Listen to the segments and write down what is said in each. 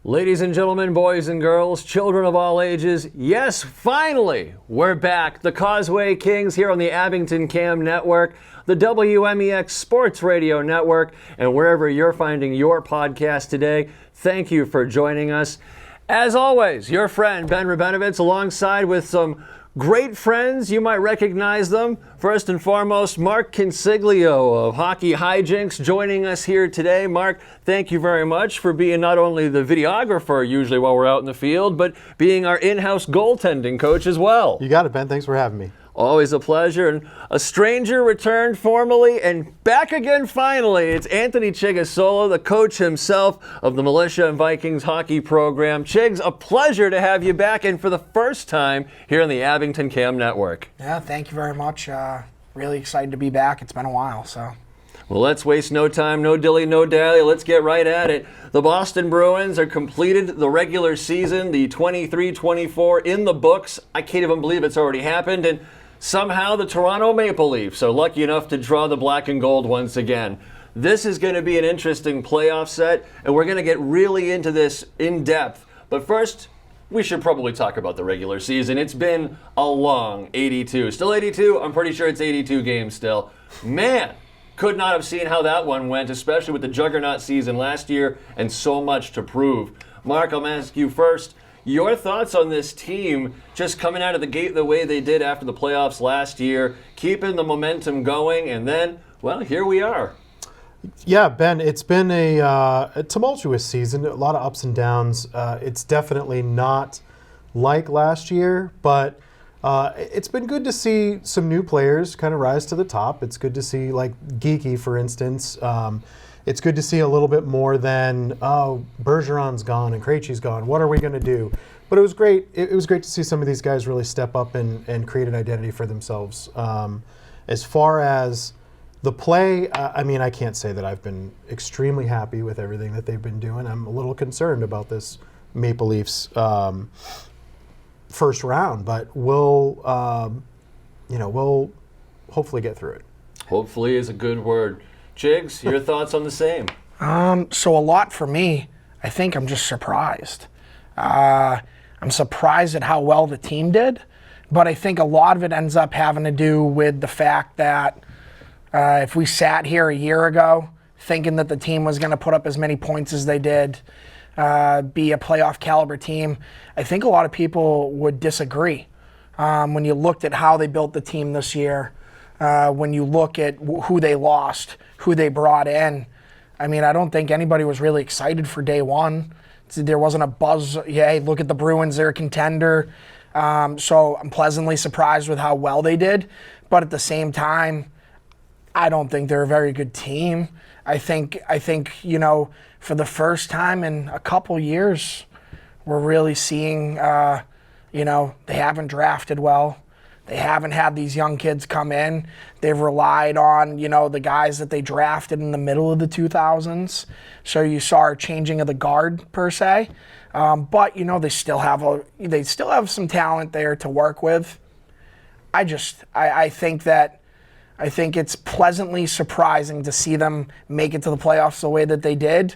Ladies and gentlemen, boys and girls, children of all ages, yes, finally, we're back. The Causeway Kings here on the Abington Cam Network, the WMEX Sports Radio Network, and wherever you're finding your podcast today, thank you for joining us. As always, your friend Ben Rabinovitz alongside with some great friends. You might recognize them. First and foremost, Mark Consiglio of Hockey Hijinks joining us here today. Mark, thank you very much for being not only the videographer usually while we're out in the field, but being our in-house goaltending coach as well. You got it, Ben. Thanks for having me. Always a pleasure. And a stranger returned formally and back again finally. It's Anthony Chigasola, the coach himself of the Militia and Vikings hockey program. Chigs, a pleasure to have you back and for the first time here on the Abington Cam Network. Yeah, thank you very much. Really excited to be back. It's been a while, so. Well, let's waste no time, no dilly, no dally. Let's get right at it. The Boston Bruins are completed the regular season, the 23-24 in the books. I can't even believe it's already happened. And somehow the Toronto Maple Leafs are lucky enough to draw the black and gold once again. This is going to be an interesting playoff set, and we're going to get really into this in depth. But first, we should probably talk about the regular season. It's been a long 82. Still 82? I'm pretty sure it's 82 games still. Man, could not have seen how that one went, especially with the juggernaut season last year and so much to prove. Mark, I'm going to ask you first. Your thoughts on this team just coming out of the gate the way they did after the playoffs last year, keeping the momentum going, and then, well, here we are. Yeah, Ben, it's been a tumultuous season, a lot of ups and downs. It's definitely not like last year, but it's been good to see some new players kind of rise to the top. It's good to see, like Geeky, for instance. It's good to see a little bit more than, oh, Bergeron's gone and Krejci's gone. What are we going to do? But it was great. It was great to see some of these guys really step up and create an identity for themselves. As far as the play, I mean, I can't say that I've been extremely happy with everything that they've been doing. I'm a little concerned about this Maple Leafs first round, but we'll hopefully get through it. Hopefully is a good word. Chigs, your thoughts on the same? So a lot for me. I think I'm just surprised. I'm surprised at how well the team did, but I think a lot of it ends up having to do with the fact that if we sat here a year ago thinking that the team was going to put up as many points as they did, be a playoff caliber team, I think a lot of people would disagree. When you looked at how they built the team this year, when you look at who they lost, who they brought in, I mean, I don't think anybody was really excited for day one. There wasn't a buzz, hey, look at the Bruins, they're a contender. So I'm pleasantly surprised with how well they did. But at the same time, I don't think they're a very good team. I think for the first time in a couple years, we're really seeing, they haven't drafted well. They haven't had these young kids come in. They've relied on, the guys that they drafted in the middle of the 2000s. So you saw a changing of the guard per se. But they still have some talent there to work with. I think it's pleasantly surprising to see them make it to the playoffs the way that they did,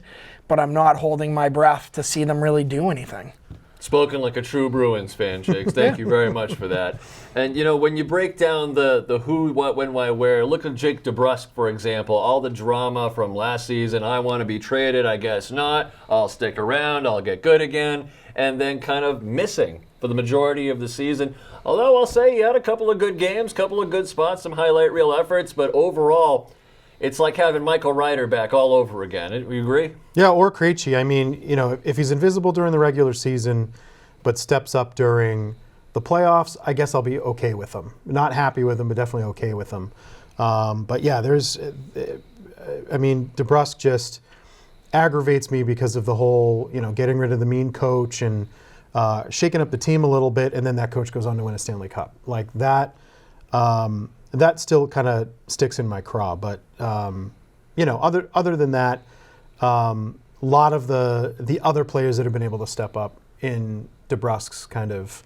but I'm not holding my breath to see them really do anything. Spoken like a true Bruins fan, Chigs. Thank you very much for that. And, when you break down the who, what, when, why, where, look at Jake DeBrusk, for example, all the drama from last season. I want to be traded, I guess not. I'll stick around, I'll get good again. And then kind of missing for the majority of the season. Although I'll say he had a couple of good games, couple of good spots, some highlight reel efforts, but overall, it's like having Michael Ryder back all over again. You agree? Yeah, or Krejci. I mean, if he's invisible during the regular season, but steps up during the playoffs, I guess I'll be okay with him. Not happy with him, but definitely okay with him. But yeah, DeBrusk just aggravates me because of the whole, getting rid of the mean coach and shaking up the team a little bit, and then that coach goes on to win a Stanley Cup. Like that. That still kind of sticks in my craw, but other than that, a lot of the other players that have been able to step up in DeBrusk's kind of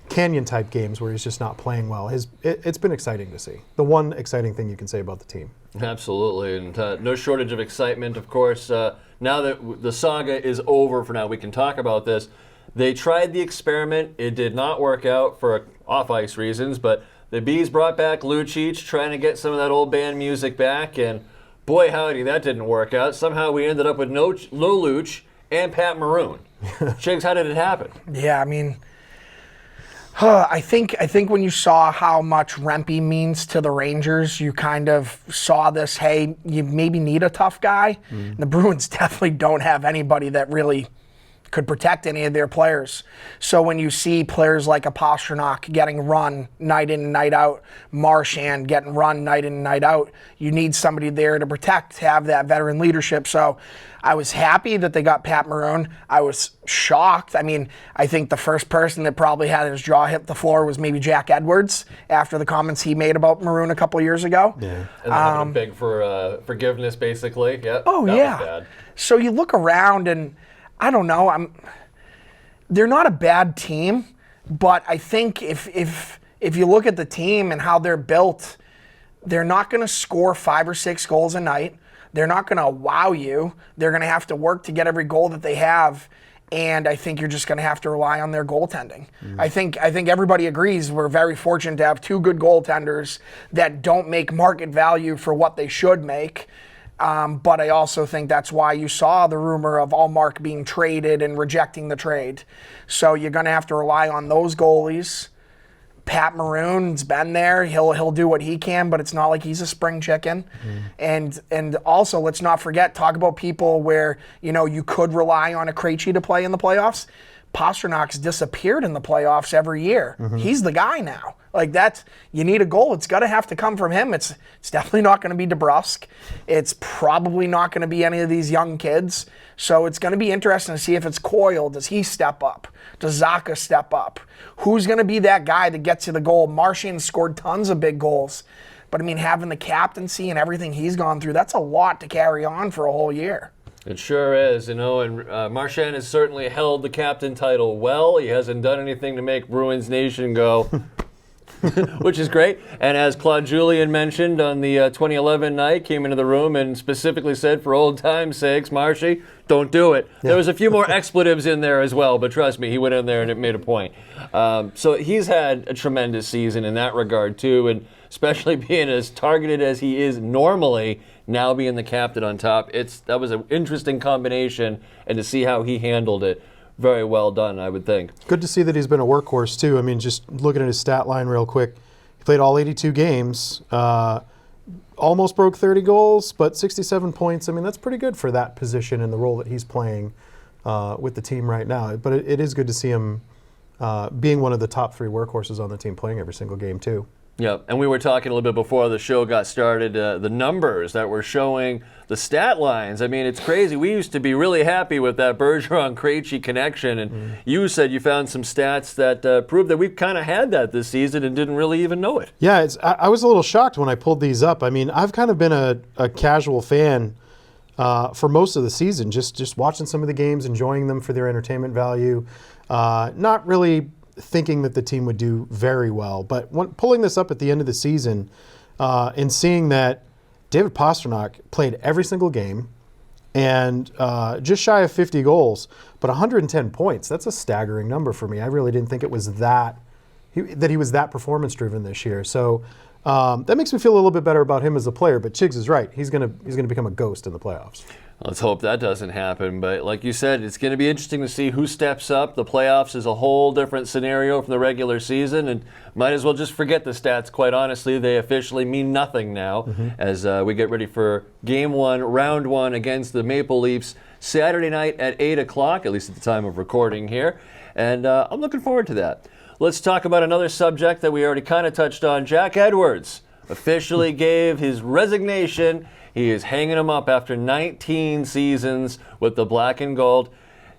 canyon-type games where he's just not playing well. It's been exciting to see. The one exciting thing you can say about the team. Absolutely, and no shortage of excitement, of course. Now that the saga is over for now, we can talk about this. They tried the experiment. It did not work out for off-ice reasons, but the Bees brought back Lucic, trying to get some of that old band music back, and boy howdy, that didn't work out. Somehow we ended up with no Luch and Pat Maroon. Chiggs, how did it happen? Yeah, I mean, I think when you saw how much Rempe means to the Rangers, you kind of saw this, hey, you maybe need a tough guy. The Bruins definitely don't have anybody that really could protect any of their players. So when you see players like a Pastrnak getting run night in and night out, Marchand getting run night in and night out, you need somebody there to protect, have that veteran leadership. So I was happy that they got Pat Maroon. I was shocked. I mean, I think the first person that probably had his jaw hit the floor was maybe Jack Edwards after the comments he made about Maroon a couple of years ago. Yeah. And having to beg for forgiveness, basically. Yep. Oh, that yeah. was bad. So you look around and I don't know. They're not a bad team, but I think if you look at the team and how they're built, they're not going to score 5 or 6 goals a night. They're not going to wow you. They're going to have to work to get every goal that they have, and I think you're just going to have to rely on their goaltending. I think everybody agrees we're very fortunate to have 2 good goaltenders that don't make market value for what they should make. But I also think that's why you saw the rumor of Allmark being traded and rejecting the trade. So you're going to have to rely on those goalies. Pat Maroon's been there. He'll do what he can, but it's not like he's a spring chicken. And also, let's not forget, talk about people where, you could rely on a Krejci to play in the playoffs. Pasternak's disappeared in the playoffs every year. He's the guy now. Like you need a goal. It's got to have to come from him. It's definitely not going to be DeBrusk. It's probably not going to be any of these young kids. So it's going to be interesting to see if it's Coyle. Does he step up? Does Zacha step up? Who's going to be that guy that gets you the goal? Marchand scored tons of big goals. But, I mean, having the captaincy and everything he's gone through, that's a lot to carry on for a whole year. It sure is, and Marchand has certainly held the captain title well. He hasn't done anything to make Bruins Nation go, which is great. And as Claude Julien mentioned on the 2011 night, came into the room and specifically said, for old time's sakes, Marshy, don't do it. Yeah. There was a few more expletives in there as well, but trust me, he went in there and it made a point. So he's had a tremendous season in that regard, too, and especially being as targeted as he is normally, now being the captain on top. That was an interesting combination, and to see how he handled it, very well done, I would think. Good to see that he's been a workhorse, too. I mean, just looking at his stat line real quick, he played all 82 games, almost broke 30 goals, but 67 points. I mean, that's pretty good for that position and the role that he's playing with the team right now. But it is good to see him being one of the top 3 workhorses on the team, playing every single game, too. Yeah, and we were talking a little bit before the show got started, the numbers that were showing the stat lines. I mean, it's crazy. We used to be really happy with that Bergeron-Krejci connection, and you said you found some stats that prove that we've kind of had that this season and didn't really even know it. Yeah, I was a little shocked when I pulled these up. I mean, I've kind of been a casual fan for most of the season, just watching some of the games, enjoying them for their entertainment value, not really thinking that the team would do very well. But pulling this up at the end of the season and seeing that David Pastrnak played every single game and just shy of 50 goals, but 110 points, that's a staggering number for me. I really didn't think it was that he was that performance-driven this year. So that makes me feel a little bit better about him as a player, but Chiggs is right. He's gonna become a ghost in the playoffs. Let's hope that doesn't happen. But like you said, it's going to be interesting to see who steps up. The playoffs is a whole different scenario from the regular season, and might as well just forget the stats, quite honestly. They officially mean nothing now as we get ready for Game 1, Round 1 against the Maple Leafs Saturday night at 8 o'clock, at least at the time of recording here. And I'm looking forward to that. Let's talk about another subject that we already kind of touched on. Jack Edwards officially gave his resignation. He is hanging him up after 19 seasons with the black and gold.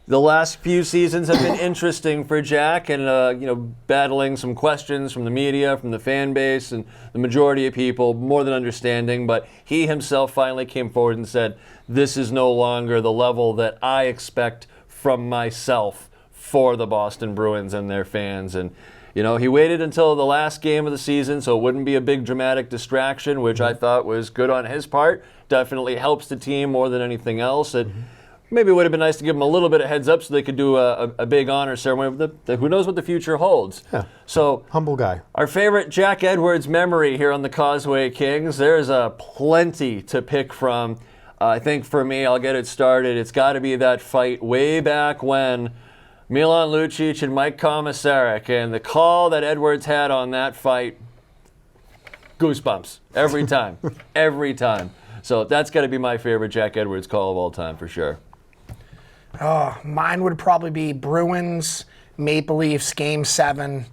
The last few seasons have been interesting for Jack, and battling some questions from the media, from the fan base, and the majority of people, more than understanding. But he himself finally came forward and said, "This is no longer the level that I expect from myself for the Boston Bruins and their fans." And You know, he waited until the last game of the season so it wouldn't be a big dramatic distraction, which I thought was good on his part. Definitely helps the team more than anything else. It maybe would have been nice to give him a little bit of heads up so they could do a big honor ceremony. Who knows what the future holds? Yeah. So Humble guy. our favorite Jack Edwards memory here on the Causeway Kings. There's plenty to pick from. I think for me, I'll get it started. It's got to be that fight way back when Milan Lucic and Mike Komisarek, and the call that Edwards had on that fight. Goosebumps every time, every time. So that's got to be my favorite Jack Edwards call of all time for sure. Mine would probably be Bruins, Maple Leafs, Game 7,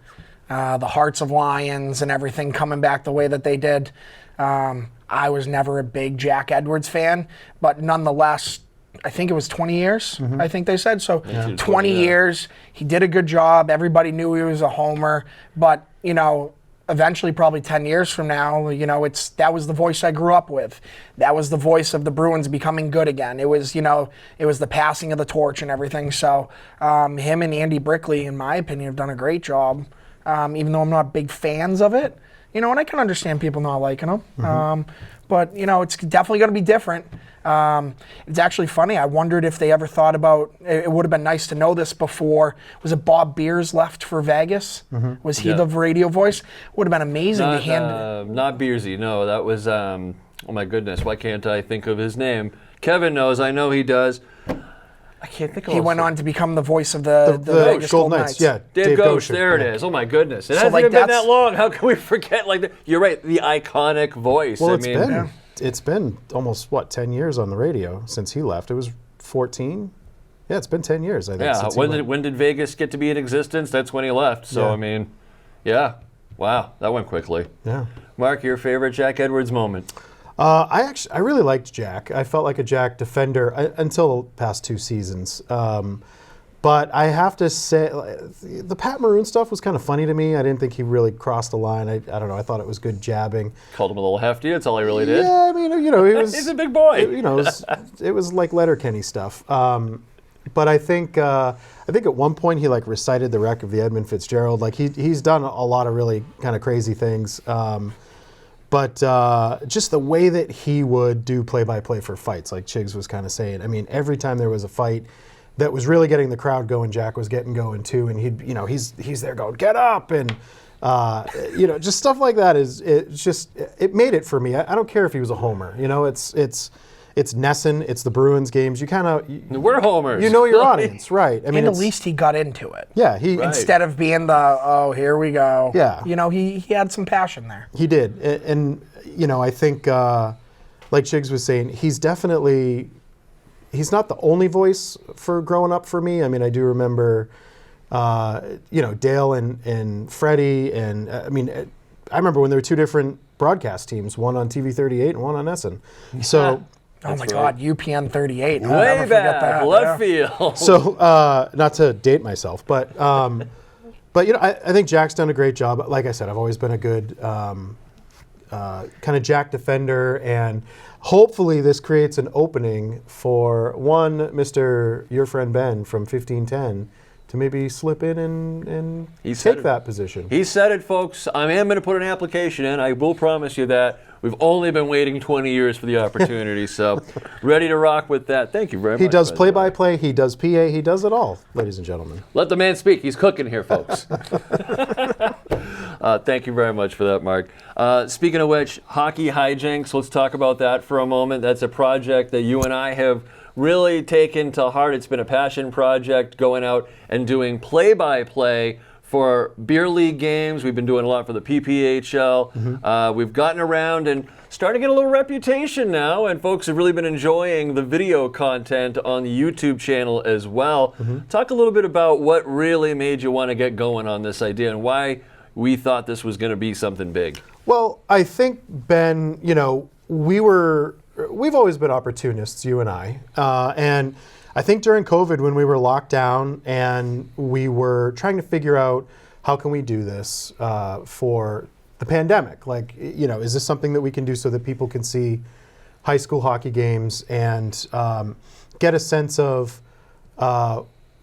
the Hearts of Lions and everything coming back the way that they did. I was never a big Jack Edwards fan, but nonetheless, I think it was 20 years, I think they said. So 20 years, he did a good job. Everybody knew he was a homer. But, you know, eventually probably 10 years from now, you know, that was the voice I grew up with. That was the voice of the Bruins becoming good again. It was, you know, it was the passing of the torch and everything. So him and Andy Brickley, in my opinion, have done a great job, even though I'm not big fans of it. You know, and I can understand people not liking them. But, you know, it's definitely going to be different. It's actually funny. I wondered if they ever thought about, it would have been nice to know this before. Was it Bob Beers left for Vegas? Was he the radio voice? Would have been amazing to hand. Not Beersy, no. That was, oh my goodness, why can't I think of his name? Kevin knows, I know he does. I can't think of He went on to become the voice of the Vegas Golden Knights. Yeah, Dave Ghosh, Gosher. there it is. Oh my goodness. It So, hasn't like, even been that's- that long. How can we forget? You're right, the iconic voice. Well, I it's been almost, 10 years on the radio since he left. It was 14. Yeah, it's been 10 years, I think. yeah, since he left. when did Vegas get to be in existence? That's when he left. So, Yeah. I mean, yeah. Wow, that went quickly. Yeah. Mark, your favorite Jack Edwards moment? I really liked Jack. I felt like a Jack defender until the past 2 seasons. But I have to say, the Pat Maroon stuff was kind of funny to me. I didn't think he really crossed the line. I don't know. I thought it was good jabbing. Called him a little hefty. That's all he really did. Yeah, I mean, you know, he was. He's a big boy. You know, it was like Letterkenny stuff. But I think at one point he like recited the wreck of the Edmund Fitzgerald. Like he's done a lot of really kind of crazy things. But just the way that he would do play-by-play for fights, like Chigs was kind of saying. I mean, every time there was a fight that was really getting the crowd going, Jack was getting going too, and he's there going, get up, and you know, just stuff like that it made it for me. I don't care if he was a homer. You know, it's Nesson, it's the Bruins games. You kind of We're homers. You know your audience, right? I mean, And at least he got into it. yeah, he Right. Instead of being here we go. Yeah. You know, he had some passion there. He did, and you know, I think like Chigs was saying, he's not the only voice for growing up for me. I mean, I do remember, you know, Dale and Freddie, and I mean, I remember when there were 2 different broadcast teams, one on TV 38 and one on Essen. So, Oh my God, UPN 38. I'll Way never forget back, that. left Yeah. field. so not to date myself, but you know, I think Jack's done a great job. Like I said, I've always been a good kind of Jack defender, and hopefully this creates an opening for Mr. Your Friend Ben from 1510 to maybe slip in and said take it. that position. He said it, folks. I am going to put an application in. I will promise you that. We've only been waiting 20 years for the opportunity, so ready to rock with that. Thank you very much. He does by the way. play-by-play, he does PA, he does it all, ladies and gentlemen. Let the man speak. He's cooking here, folks. Thank you very much for that, Mark. Speaking of which, hockey hijinks, let's talk about that for a moment. That's a project that you and I have really taken to heart. It's been a passion project, going out and doing play-by-play for beer league games. We've been doing a lot for the PPHL. We've gotten around and starting to get a little reputation now, and folks have really been enjoying the video content on the YouTube channel as well. Talk a little bit about what really made you want to get going on this idea and why we thought this was going to be something big. Well, I think, Ben, you know, we've always been opportunists, you and I. And I think during COVID, when we were locked down and we were trying to figure out how can we do this for the pandemic, like, you know, is this something that we can do so that people can see high school hockey games and get a sense of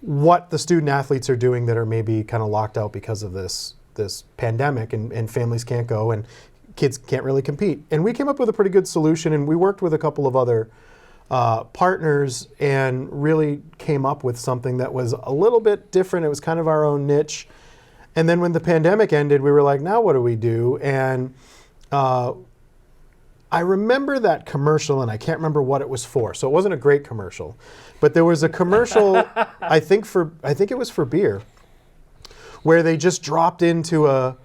what the student athletes are doing that are maybe kind of locked out because of this this pandemic and families can't go and kids can't really compete. And we came up with a pretty good solution, and we worked with a couple of other partners and really came up with something that was a little bit different. It was kind of our own niche. And then when the pandemic ended, we were like, now what do we do? And I remember that commercial, and I can't remember what it was for. So it wasn't a great commercial, but there was a commercial, I think it was for beer, where they just dropped into a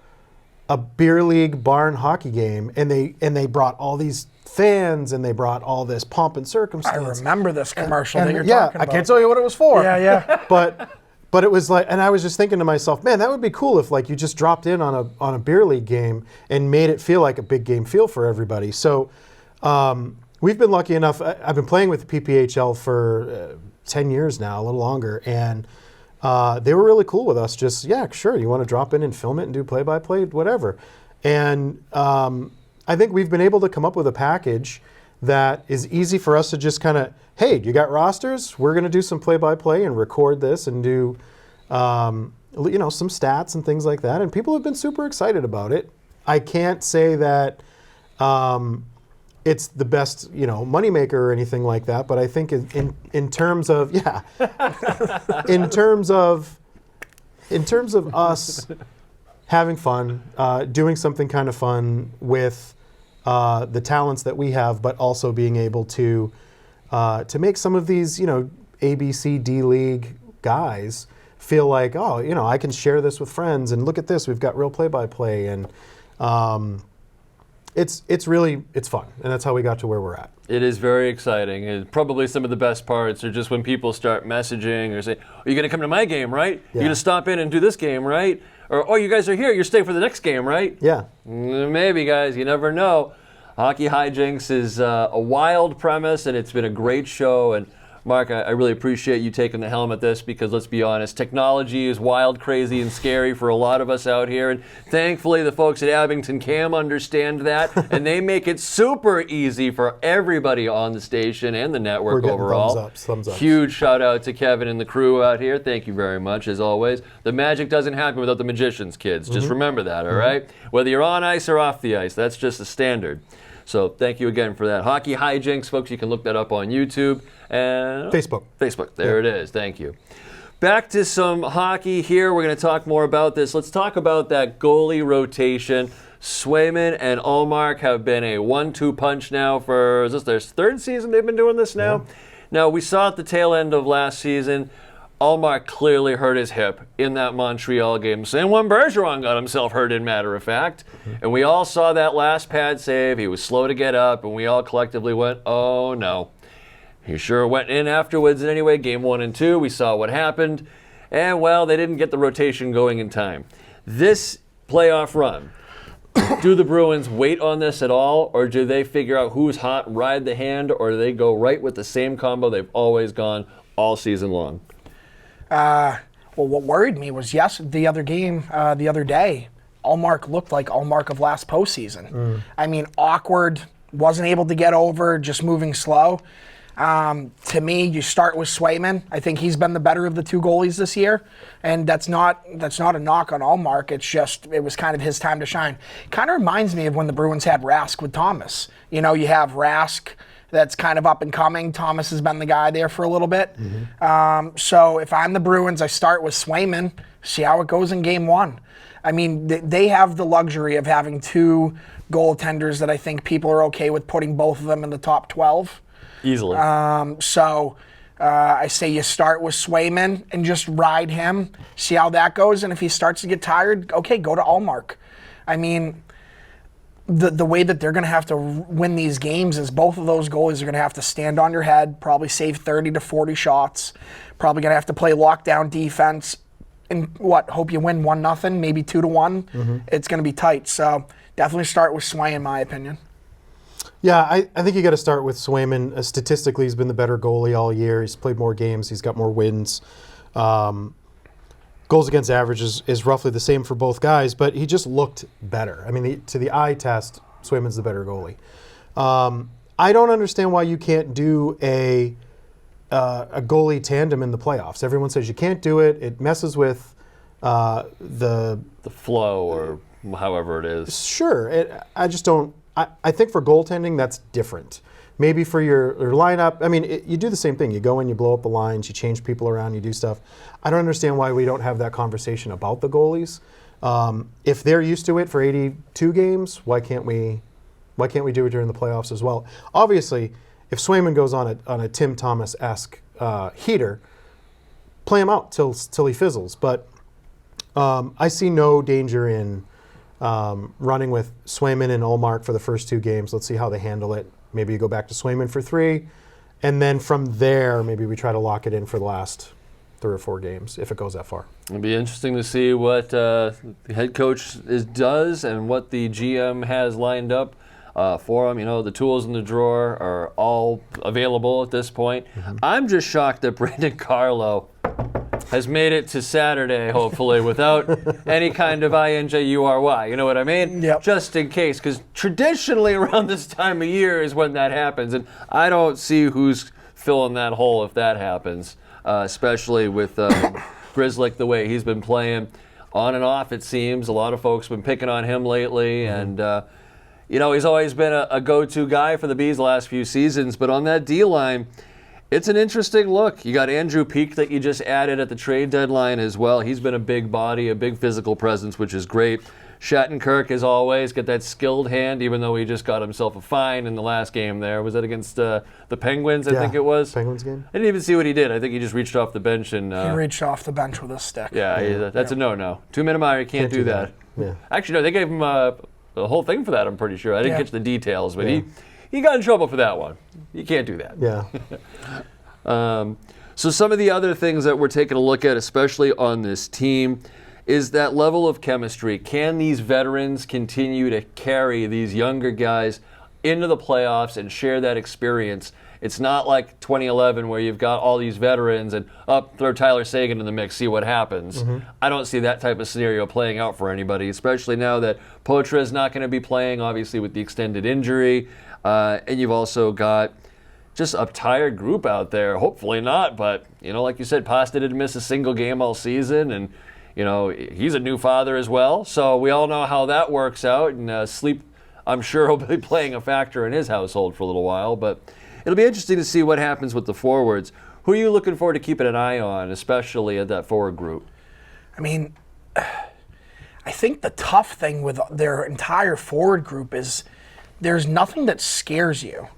beer league barn hockey game, and they brought all these fans, and they brought all this pomp and circumstance. I remember this commercial that you're yeah, talking about. I can't tell you what it was for. Yeah. But it was like, and I was just thinking to myself, man, that would be cool if like you just dropped in on a beer league game and made it feel like a big game feel for everybody. So we've been lucky enough. I've been playing with the PPHL for 10 years now, a little longer, and they were really cool with us. Just, yeah, sure, you want to drop in and film it and do play-by-play, whatever. And I think we've been able to come up with a package that is easy for us to just kind of, hey, you got rosters? We're going to do some play-by-play and record this and do, some stats and things like that. And people have been super excited about it. I can't say that it's the best, moneymaker or anything like that. But I think in terms of, in terms of us having fun, doing something kind of fun with the talents that we have, but also being able to make some of these, A, B, C, D league guys feel like, oh, I can share this with friends, and look at this, we've got real play-by-play, and it's fun, and that's how we got to where we're at. It is very exciting, and probably some of the best parts are just when people start messaging or say, "Are you going to come to my game, right? You're going to stop in and do this game, right?" Or, "Oh, you guys are here. You're staying for the next game, right?" Yeah. Maybe, guys. You never know. Hockey Hijinks is a wild premise, and it's been a great show. And Mark, I really appreciate you taking the helm at this, because let's be honest, technology is wild, crazy, and scary for a lot of us out here. And thankfully, the folks at Abington Cam understand that, and they make it super easy for everybody on the station and the network overall. Thumbs up. Huge shout out to Kevin and the crew out here. Thank you very much, as always. The magic doesn't happen without the magicians, kids. Just remember that, all right? Whether you're on ice or off the ice, that's just a standard. So thank you again for that. Hockey Hijinks, folks, you can look that up on YouTube. And Facebook. There it is. Thank you. Back to some hockey here. We're going to talk more about this. Let's talk about that goalie rotation. Swayman and Ullmark have been a 1-2 punch now for, is this their third season they've been doing this now? Yeah. Now, we saw at the tail end of last season, Ullmark clearly hurt his hip in that Montreal game. Same one Bergeron got himself hurt in, matter of fact. And we all saw that last pad save. He was slow to get up, and we all collectively went, oh no. He sure went in afterwards. And anyway, game 1 and 2, we saw what happened. And, well, they didn't get the rotation going in time. This playoff run, do the Bruins wait on this at all, or do they figure out who's hot, ride the hand, or do they go right with the same combo they've always gone all season long? Well, what worried me was the other day, Ullmark looked like Ullmark of last postseason. I mean, awkward, wasn't able to get over, just moving slow. To me, you start with Swayman. I think he's been the better of the two goalies this year, and that's not a knock on Ullmark. It's just it was kind of his time to shine. Kind of reminds me of when the Bruins had Rask with Thomas. You have Rask that's kind of up and coming. Thomas has been the guy there for a little bit. So if I'm the Bruins, I start with Swayman, see how it goes in game 1. I mean, they have the luxury of having two goaltenders that I think people are okay with putting both of them in the top 12. Easily. So I say you start with Swayman and just ride him, see how that goes. And if he starts to get tired, okay, go to Ullmark. I mean, the way that they're going to have to win these games is both of those goalies are going to have to stand on your head, probably save 30 to 40 shots, probably going to have to play lockdown defense, and hope you win 1-0, maybe 2-1. It's going to be tight. So definitely start with Sway, in my opinion. Yeah, I think you got to start with Swayman. Statistically, he's been the better goalie all year. He's played more games. He's got more wins. Goals against average is roughly the same for both guys, but he just looked better. I mean, to the eye test, Swayman's the better goalie. I don't understand why you can't do a goalie tandem in the playoffs. Everyone says you can't do it. It messes with the flow or however it is. Sure. I just don't. I think for goaltending, that's different. Maybe for your lineup, I mean, you do the same thing. You go in, you blow up the lines, you change people around, you do stuff. I don't understand why we don't have that conversation about the goalies. If they're used to it for 82 games, why can't we do it during the playoffs as well? Obviously, if Swayman goes on a Tim Thomas-esque heater, play him out till he fizzles. But I see no danger in running with Swayman and Ullmark for the first 2 games. Let's see how they handle it. Maybe you go back to Swayman for 3, and then from there, maybe we try to lock it in for the last 3 or 4 games if it goes that far. It'll be interesting to see what the head coach does and what the GM has lined up for him. You know, the tools in the drawer are all available at this point. Mm-hmm. I'm just shocked that Brandon Carlo has made it to Saturday, hopefully, without any kind of INJURY. You know what I mean? Yep. Just in case, because traditionally around this time of year is when that happens, and I don't see who's filling that hole if that happens, especially with Grzelcyk, the way he's been playing on and off, it seems. A lot of folks have been picking on him lately, and you know, he's always been a go-to guy for the Bees the last few seasons, but on that D-line, it's an interesting look. You got Andrew Peak that you just added at the trade deadline as well. He's been a big body, a big physical presence, which is great. Shattenkirk, as always, got that skilled hand, even though he just got himself a fine in the last game there. Was that against the Penguins, I think it was? Penguins game. I didn't even see what he did. I think he just reached off the bench. And he reached off the bench with a stick. Yeah, that's a no-no. 2-minute minor, you can't do that. Yeah. Actually, no, they gave him the whole thing for that, I'm pretty sure. I didn't catch the details, but he got in trouble for that one. You can't do that. Yeah. So some of the other things that we're taking a look at, especially on this team, is that level of chemistry. Can these veterans continue to carry these younger guys into the playoffs and share that experience? It's not like 2011 where you've got all these veterans and throw Tyler Seguin in the mix, see what happens. Mm-hmm. I don't see that type of scenario playing out for anybody, especially now that Poitras is not going to be playing, obviously with the extended injury. And you've also got just a tired group out there. Hopefully not, but, you know, like you said, Pasta didn't miss a single game all season, and, you know, he's a new father as well, so we all know how that works out, and sleep, I'm sure, will be playing a factor in his household for a little while, but it'll be interesting to see what happens with the forwards. Who are you looking forward to keeping an eye on, especially at that forward group? I mean, I think the tough thing with their entire forward group is there's nothing that scares you.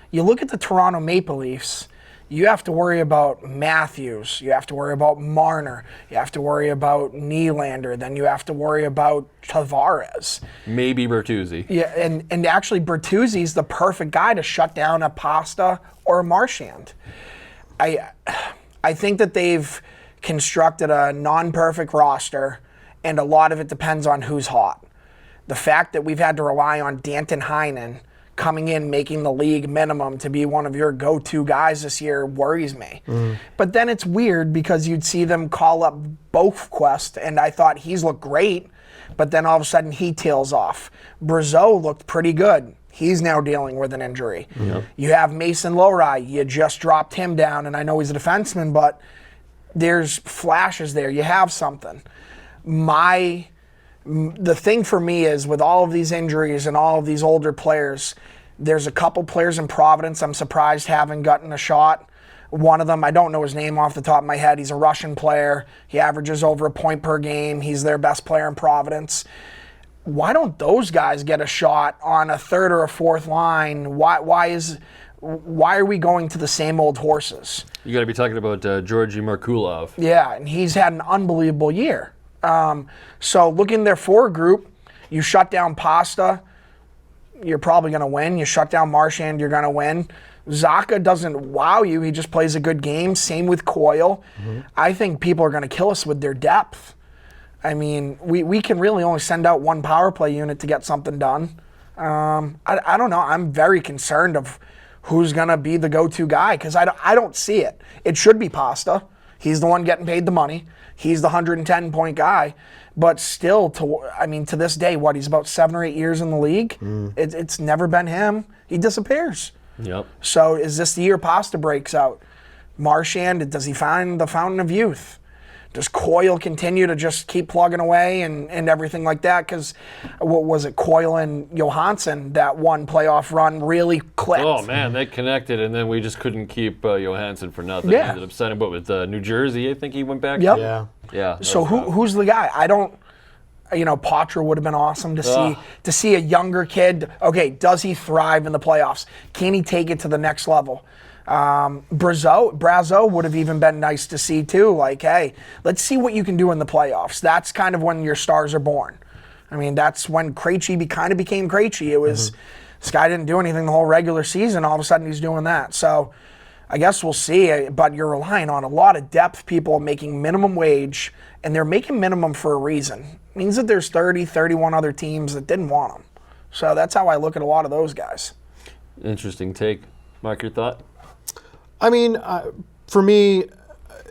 You look at the Toronto Maple Leafs, you have to worry about Matthews, you have to worry about Marner, you have to worry about Nylander, then you have to worry about Tavares. Maybe Bertuzzi. Yeah, and actually Bertuzzi's the perfect guy to shut down a Pasta or a Marchand. I think that they've constructed a non-perfect roster, and a lot of it depends on who's hot. The fact that we've had to rely on Danton Heinen coming in, making the league minimum to be one of your go-to guys this year worries me. But then it's weird because you'd see them call up Boquist, and I thought he's looked great, but then all of a sudden he tails off. Brazeau looked pretty good. He's now dealing with an injury. Yep. You have Mason Lohrei. You just dropped him down, and I know he's a defenseman, but there's flashes there. You have something. The thing for me is with all of these injuries and all of these older players, there's a couple players in Providence I'm surprised haven't gotten a shot. One of them, I don't know his name off the top of my head. He's a Russian player. He averages over a point per game. He's their best player in Providence. Why don't those guys get a shot on a third or a fourth line? Why are we going to the same old horses? You got to be talking about Georgi Merkulov. Yeah, and he's had an unbelievable year. So looking at their forward group, you shut down Pasta, you're probably going to win. You shut down Marchand, you're going to win. Zacha doesn't wow you. He just plays a good game. Same with Coyle. Mm-hmm. I think people are going to kill us with their depth. I mean, we can really only send out one power play unit to get something done. I don't know. I'm very concerned of who's going to be the go-to guy because I don't see it. It should be Pasta. He's the one getting paid the money. He's the 110-point guy. But still, to this day, he's about 7 or 8 years in the league? It's never been him. He disappears. Yep. So is this the year Pasta breaks out? Marchand, does he find the fountain of youth? Does Coyle continue to just keep plugging away and everything like that? Because what was it, Coyle and Johansson, that one playoff run really clicked. Oh, man, they connected, and then we just couldn't keep Johansson for nothing. Yeah. Ended up signing with New Jersey, I think he went back Yep. to. Yeah. Yeah. So who's the guy? I don't. Poitras would have been awesome to see a younger kid. Okay, does he thrive in the playoffs? Can he take it to the next level? Brazeau would have even been nice to see too. Like, hey, let's see what you can do in the playoffs. That's kind of when your stars are born. I mean, that's when Krejci kind of became Krejci. It was this guy didn't do anything the whole regular season. All of a sudden, he's doing that. So, I guess we'll see. But you're relying on a lot of depth people making minimum wage, and they're making minimum for a reason. It means that there's 30, 31 other teams that didn't want them. So that's how I look at a lot of those guys. Interesting take. Mark, your thought? I mean, for me,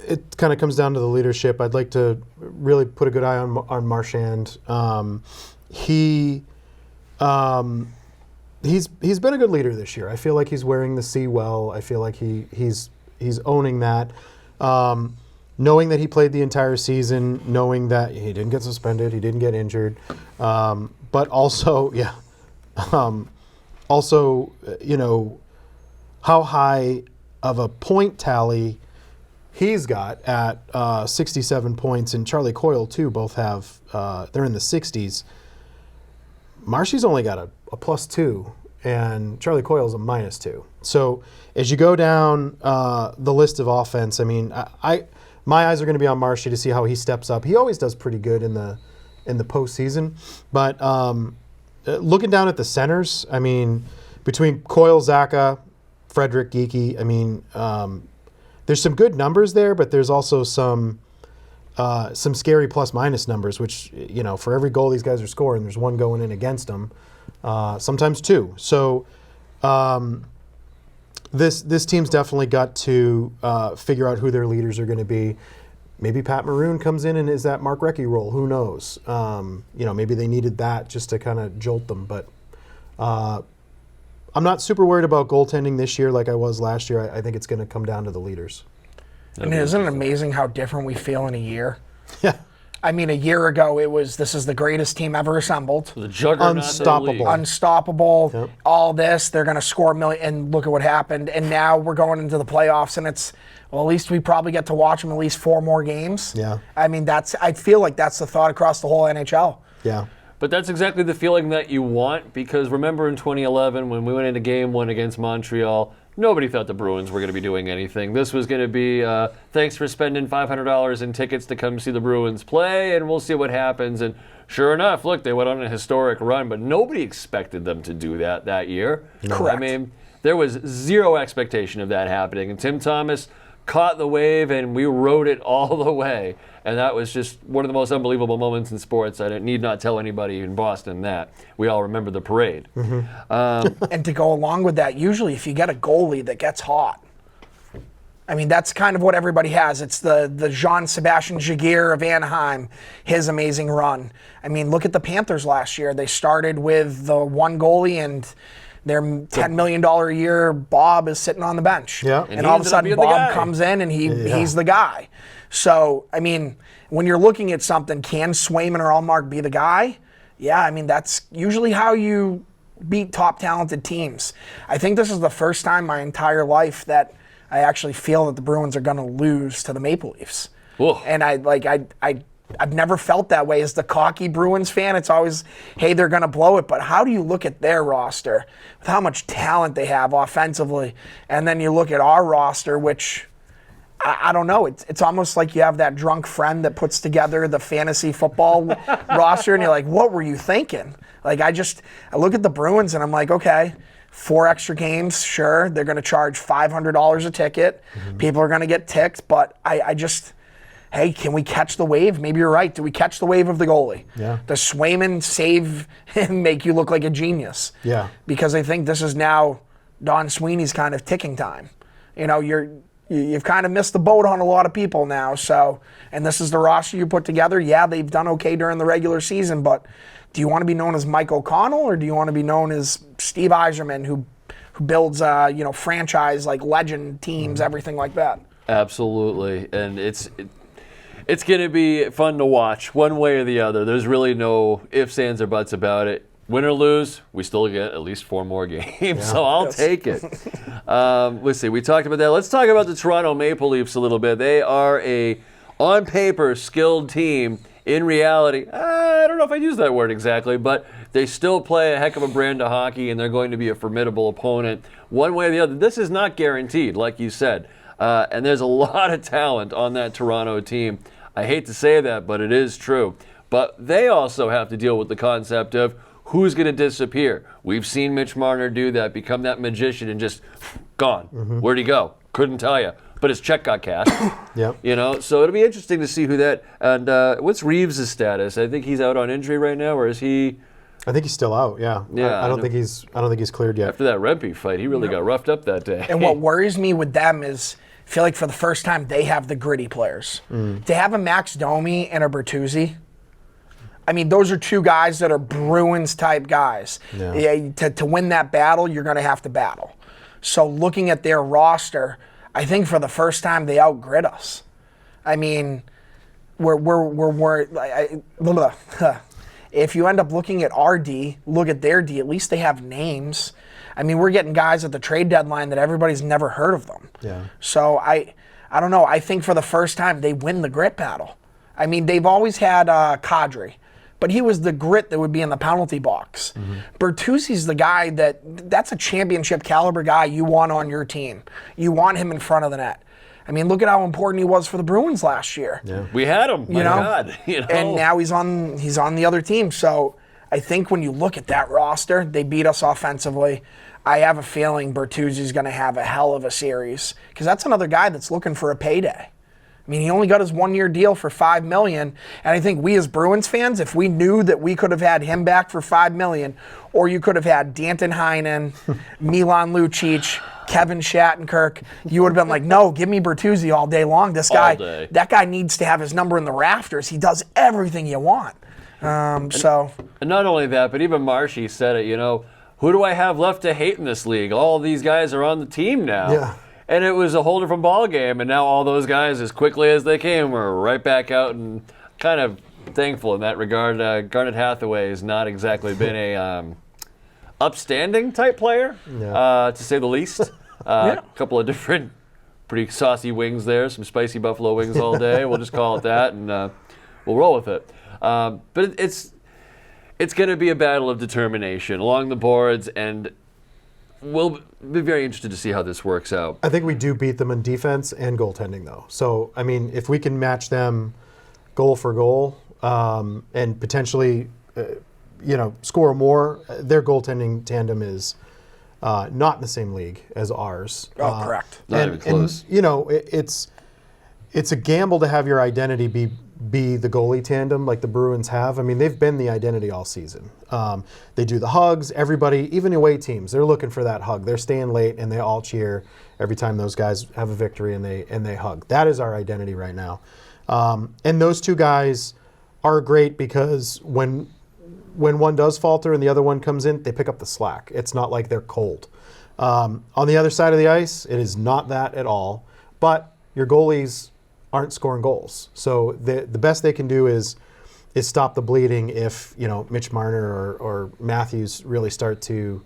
it kind of comes down to the leadership. I'd like to really put a good eye on Marchand. He's been a good leader this year. I feel like he's wearing the C well. I feel like he's owning that. Knowing that he played the entire season, knowing that he didn't get suspended, he didn't get injured, but also, how high of a point tally he's got at 67 points, and Charlie Coyle too. Both have they're in the 60s. Marshy's only got a +2, and Charlie Coyle's a -2. So as you go down the list of offense, I mean, my eyes are going to be on Marshy to see how he steps up. He always does pretty good in the postseason, but looking down at the centers, I mean, between Coyle, Zacha, Frederick, Geekie, I mean, there's some good numbers there, but there's also some scary plus-minus numbers, which, for every goal these guys are scoring, there's one going in against them, sometimes two. So this team's definitely got to figure out who their leaders are going to be. Maybe Pat Maroon comes in and is that Mark Recchi role. Who knows? Maybe they needed that just to kind of jolt them. But I'm not super worried about goaltending this year like I was last year. I think it's going to come down to the leaders. And isn't it amazing how different we feel in a year? Yeah. I mean, a year ago, this is the greatest team ever assembled. The juggernaut. Unstoppable. Unstoppable. Yep. All this, they're going to score a million, and look at what happened. And now we're going into the playoffs, and at least we probably get to watch them at least 4 more games. Yeah. I mean, I feel like that's the thought across the whole NHL. Yeah. But that's exactly the feeling that you want, because remember in 2011 when we went into Game 1 against Montreal, nobody thought the Bruins were going to be doing anything. This was going to be, thanks for spending $500 in tickets to come see the Bruins play, and we'll see what happens. And sure enough, look, they went on a historic run, but nobody expected them to do that year. Correct. I mean, there was zero expectation of that happening. And Tim Thomas caught the wave, and we rode it all the way. And that was just one of the most unbelievable moments in sports. I need not tell anybody in Boston that. We all remember the parade. Mm-hmm. And to go along with that, usually if you get a goalie that gets hot, I mean, that's kind of what everybody has. It's the Jean-Sebastien Giguère of Anaheim, his amazing run. I mean, look at the Panthers last year. They started with the one goalie, and their $10 million a year Bob is sitting on the bench. Yeah. And all of a sudden, Bob comes in, and he's the guy. So, I mean, when you're looking at something, can Swayman or Allmark be the guy? Yeah, I mean, that's usually how you beat top talented teams. I think this is the first time my entire life that I actually feel that the Bruins are going to lose to the Maple Leafs. Whoa. And I've never felt that way as the cocky Bruins fan. It's always, hey, they're going to blow it. But how do you look at their roster with how much talent they have offensively? And then you look at our roster, which I don't know. It's almost like you have that drunk friend that puts together the fantasy football roster, and you're like, what were you thinking? Like, I look at the Bruins, and I'm like, okay, 4 extra games, sure. They're going to charge $500 a ticket. Mm-hmm. People are going to get ticked, but hey, can we catch the wave? Maybe you're right. Do we catch the wave of the goalie? Yeah. Does Swayman save and make you look like a genius? Yeah. Because I think this is now Don Sweeney's kind of ticking time. You've kind of missed the boat on a lot of people now. So, and this is the roster you put together. Yeah, they've done okay during the regular season, but do you want to be known as Mike O'Connell, or do you want to be known as Steve Yzerman, who builds franchise like legend teams, everything like that? Absolutely, and It's going to be fun to watch one way or the other. There's really no ifs, ands, or buts about it. Win or lose, we still get at least 4 more games, so I'll take it. Let's see, we talked about that. Let's talk about the Toronto Maple Leafs a little bit. They are a, on paper, skilled team. In reality, I don't know if I'd use that word exactly, but they still play a heck of a brand of hockey, and they're going to be a formidable opponent one way or the other. This is not guaranteed, like you said, and there's a lot of talent on that Toronto team. I hate to say that, but it is true. But they also have to deal with the concept of who's going to disappear. We've seen Mitch Marner do that, become that magician and just gone. Where'd he go? Couldn't tell you. But his check got cashed. Yep. You know, so it'll be interesting to see who that. And what's Reeves' status? I think he's out on injury right now, or is he? I think he's still out. Yeah. Yeah. I don't think he's cleared yet. After that Rempe fight, he really got roughed up that day. And what worries me with them is, I feel like for the first time they have the gritty players. To have a Max Domi and a Bertuzzi, I mean, those are 2 guys that are Bruins type guys. Yeah. To win that battle, you're going to have to battle. So looking at their roster, I think for the first time they outgrit us. I mean, if you end up looking at our D, look at their D, at least they have names. I mean, we're getting guys at the trade deadline that everybody's never heard of them. Yeah. So I don't know. I think for the first time they win the grit battle. I mean, they've always had Kadri, but he was the grit that would be in the penalty box. Bertuzzi's the guy that's a championship caliber guy you want on your team. You want him in front of the net. I mean, look at how important he was for the Bruins last year. Yeah. We had him. My God. And now he's on the other team. So I think when you look at that roster, they beat us offensively. I have a feeling Bertuzzi's going to have a hell of a series because that's another guy that's looking for a payday. I mean, he only got his 1-year deal for $5 million, and I think we as Bruins fans, if we knew that we could have had him back for $5 million, or you could have had Danton Heinen, Milan Lucic, Kevin Shattenkirk, you would have been like, no, give me Bertuzzi all day long. This guy, that guy needs to have his number in the rafters. He does everything you want. And not only that, but even Marshy said it, who do I have left to hate in this league? All these guys are on the team now. Yeah. And it was a whole different ball game, and now all those guys, as quickly as they came, are right back out, and kind of thankful in that regard. Garnet Hathaway has not exactly been a upstanding type player, to say the least. A couple of different pretty saucy wings there, some spicy buffalo wings all day. We'll just call it that, and we'll roll with it. But it's going to be a battle of determination along the boards, and we'll be very interested to see how this works out. I think we do beat them in defense and goaltending, though. So, I mean, if we can match them goal for goal and potentially, score more, their goaltending tandem is not in the same league as ours. Oh, correct. Not even close. And, it's a gamble to have your identity be the goalie tandem like the Bruins have. I mean, they've been the identity all season. They do the hugs. Everybody, even away teams, they're looking for that hug. They're staying late and they all cheer every time those guys have a victory and they hug. That is our identity right now. And those 2 guys are great because when one does falter and the other one comes in, they pick up the slack. It's not like they're cold. On the other side of the ice, it is not that at all. But your goalies aren't scoring goals. So the best they can do is stop the bleeding if Mitch Marner or Matthews really start to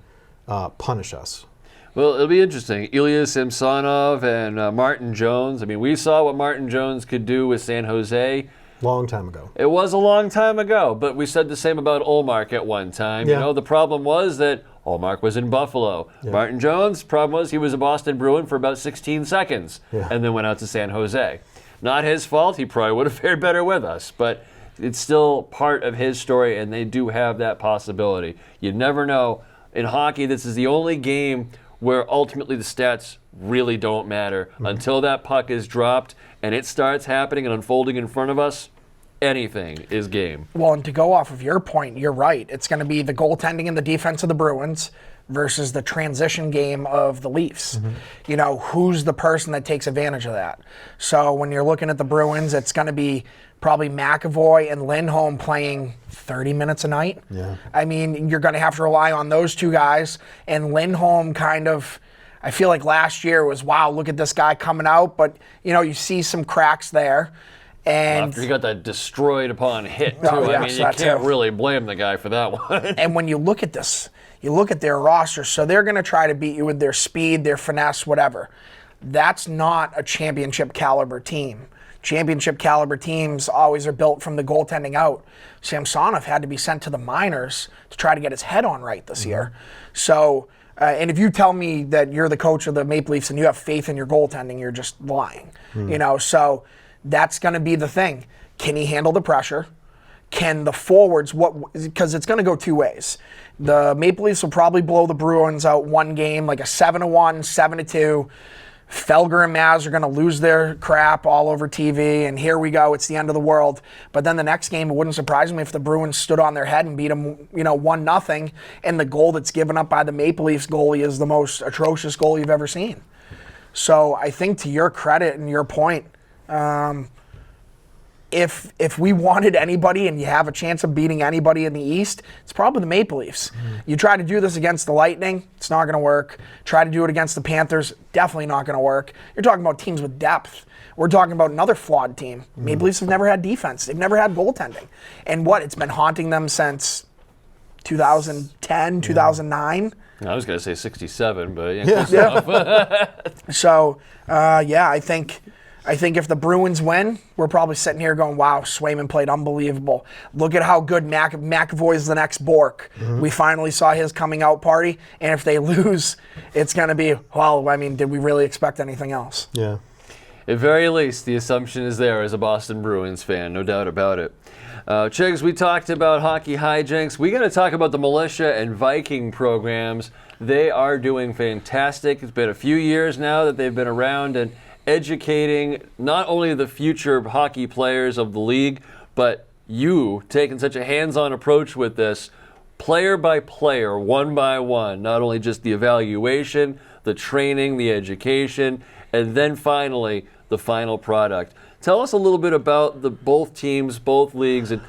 punish us. Well, it'll be interesting. Ilya Samsonov and Martin Jones. I mean, we saw what Martin Jones could do with San Jose. Long time ago. It was a long time ago, but we said the same about Ullmark at one time. Yeah. The problem was that Ullmark was in Buffalo. Yeah. Martin Jones, problem was he was a Boston Bruin for about 16 seconds Yeah. and then went out to San Jose. Not his fault. He probably would have fared better with us, but it's still part of his story, and they do have that possibility. You never know. In hockey, this is the only game where ultimately the stats really don't matter. Until that puck is dropped and it starts happening and unfolding in front of us, anything is game. Well, and to go off of your point, you're right. It's going to be the goaltending and the defense of the Bruins versus the transition game of the Leafs. Who's the person that takes advantage of that? So when you're looking at the Bruins, it's going to be probably McAvoy and Lindholm playing 30 minutes a night. Yeah. I mean, you're going to have to rely on those 2 guys. And Lindholm I feel like last year was, wow, look at this guy coming out. But, you see some cracks there. And After he got that destroyed upon hit, too. Oh, yeah, I mean, so you that's can't it. really blame the guy for that one. And when you look at this, you look at their roster, so they're going to try to beat you with their speed, their finesse, whatever. That's not a championship caliber team. Championship caliber teams always are built from the goaltending out. Samsonov had to be sent to the minors to try to get his head on right this year. So, and if you tell me that you're the coach of the Maple Leafs and you have faith in your goaltending, you're just lying. You know, so that's going to be the thing. Can he handle the pressure? Can the forwards, because it's going to go two ways. The Maple Leafs will probably blow the Bruins out one game, like a 7-1, 7-2. Felger and Maz are going to lose their crap all over TV, and here we go, it's the end of the world. But then the next game, it wouldn't surprise me if the Bruins stood on their head and beat them, 1-0, and the goal that's given up by the Maple Leafs goalie is the most atrocious goal you've ever seen. So I think, to your credit and your point, if we wanted anybody and you have a chance of beating anybody in the East, it's probably the Maple Leafs. You try to do this against the Lightning, it's not going to work. Try to do it against the Panthers, definitely not going to work. You're talking about teams with depth. We're talking about another flawed team. Maple Leafs have never had defense. They've never had goaltending. And it's been haunting them since 2010, 2009. I was going to say 67, but yeah. So, I think if the Bruins win, we're probably sitting here going, wow, Swayman played unbelievable. Look at how good McAvoy's the next Bork. We finally saw his coming out party. And if they lose, it's going to be, well, I mean, did we really expect anything else? Yeah. At very least, the assumption is there as a Boston Bruins fan, no doubt about it. Chigs, we talked about hockey hijinks. We got to talk about the militia and Viking programs. They are doing fantastic. It's been a few years now that they've been around and educating not only the future hockey players of the league, but you taking such a hands-on approach with this, player by player, one by one, not only just the evaluation, the training, the education, and then finally the final product. Tell us a little bit about both teams, both leagues, and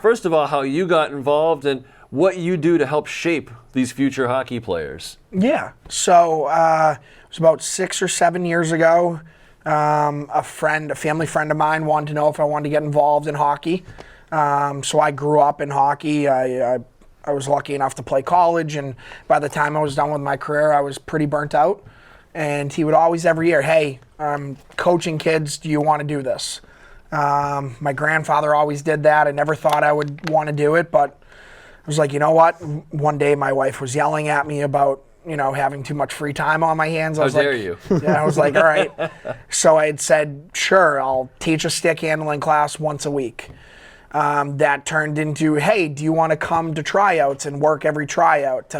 first of all, how you got involved and what you do to help shape these future hockey players. Yeah. So it was about 6 or 7 years ago. A family friend of mine, wanted to know if I wanted to get involved in hockey. So I grew up in hockey. I was lucky enough to play college, and by the time I was done with my career, I was pretty burnt out. And he would always, every year, hey, I'm coaching kids, do you want to do this? My grandfather always did that. I never thought I would want to do it, but I was like, you know what? One day my wife was yelling at me about, having too much free time on my hands. How dare you? Yeah, I was like, all right. So I had said, sure, I'll teach a stick handling class once a week. That turned into, hey, do you want to come to tryouts and work every tryout?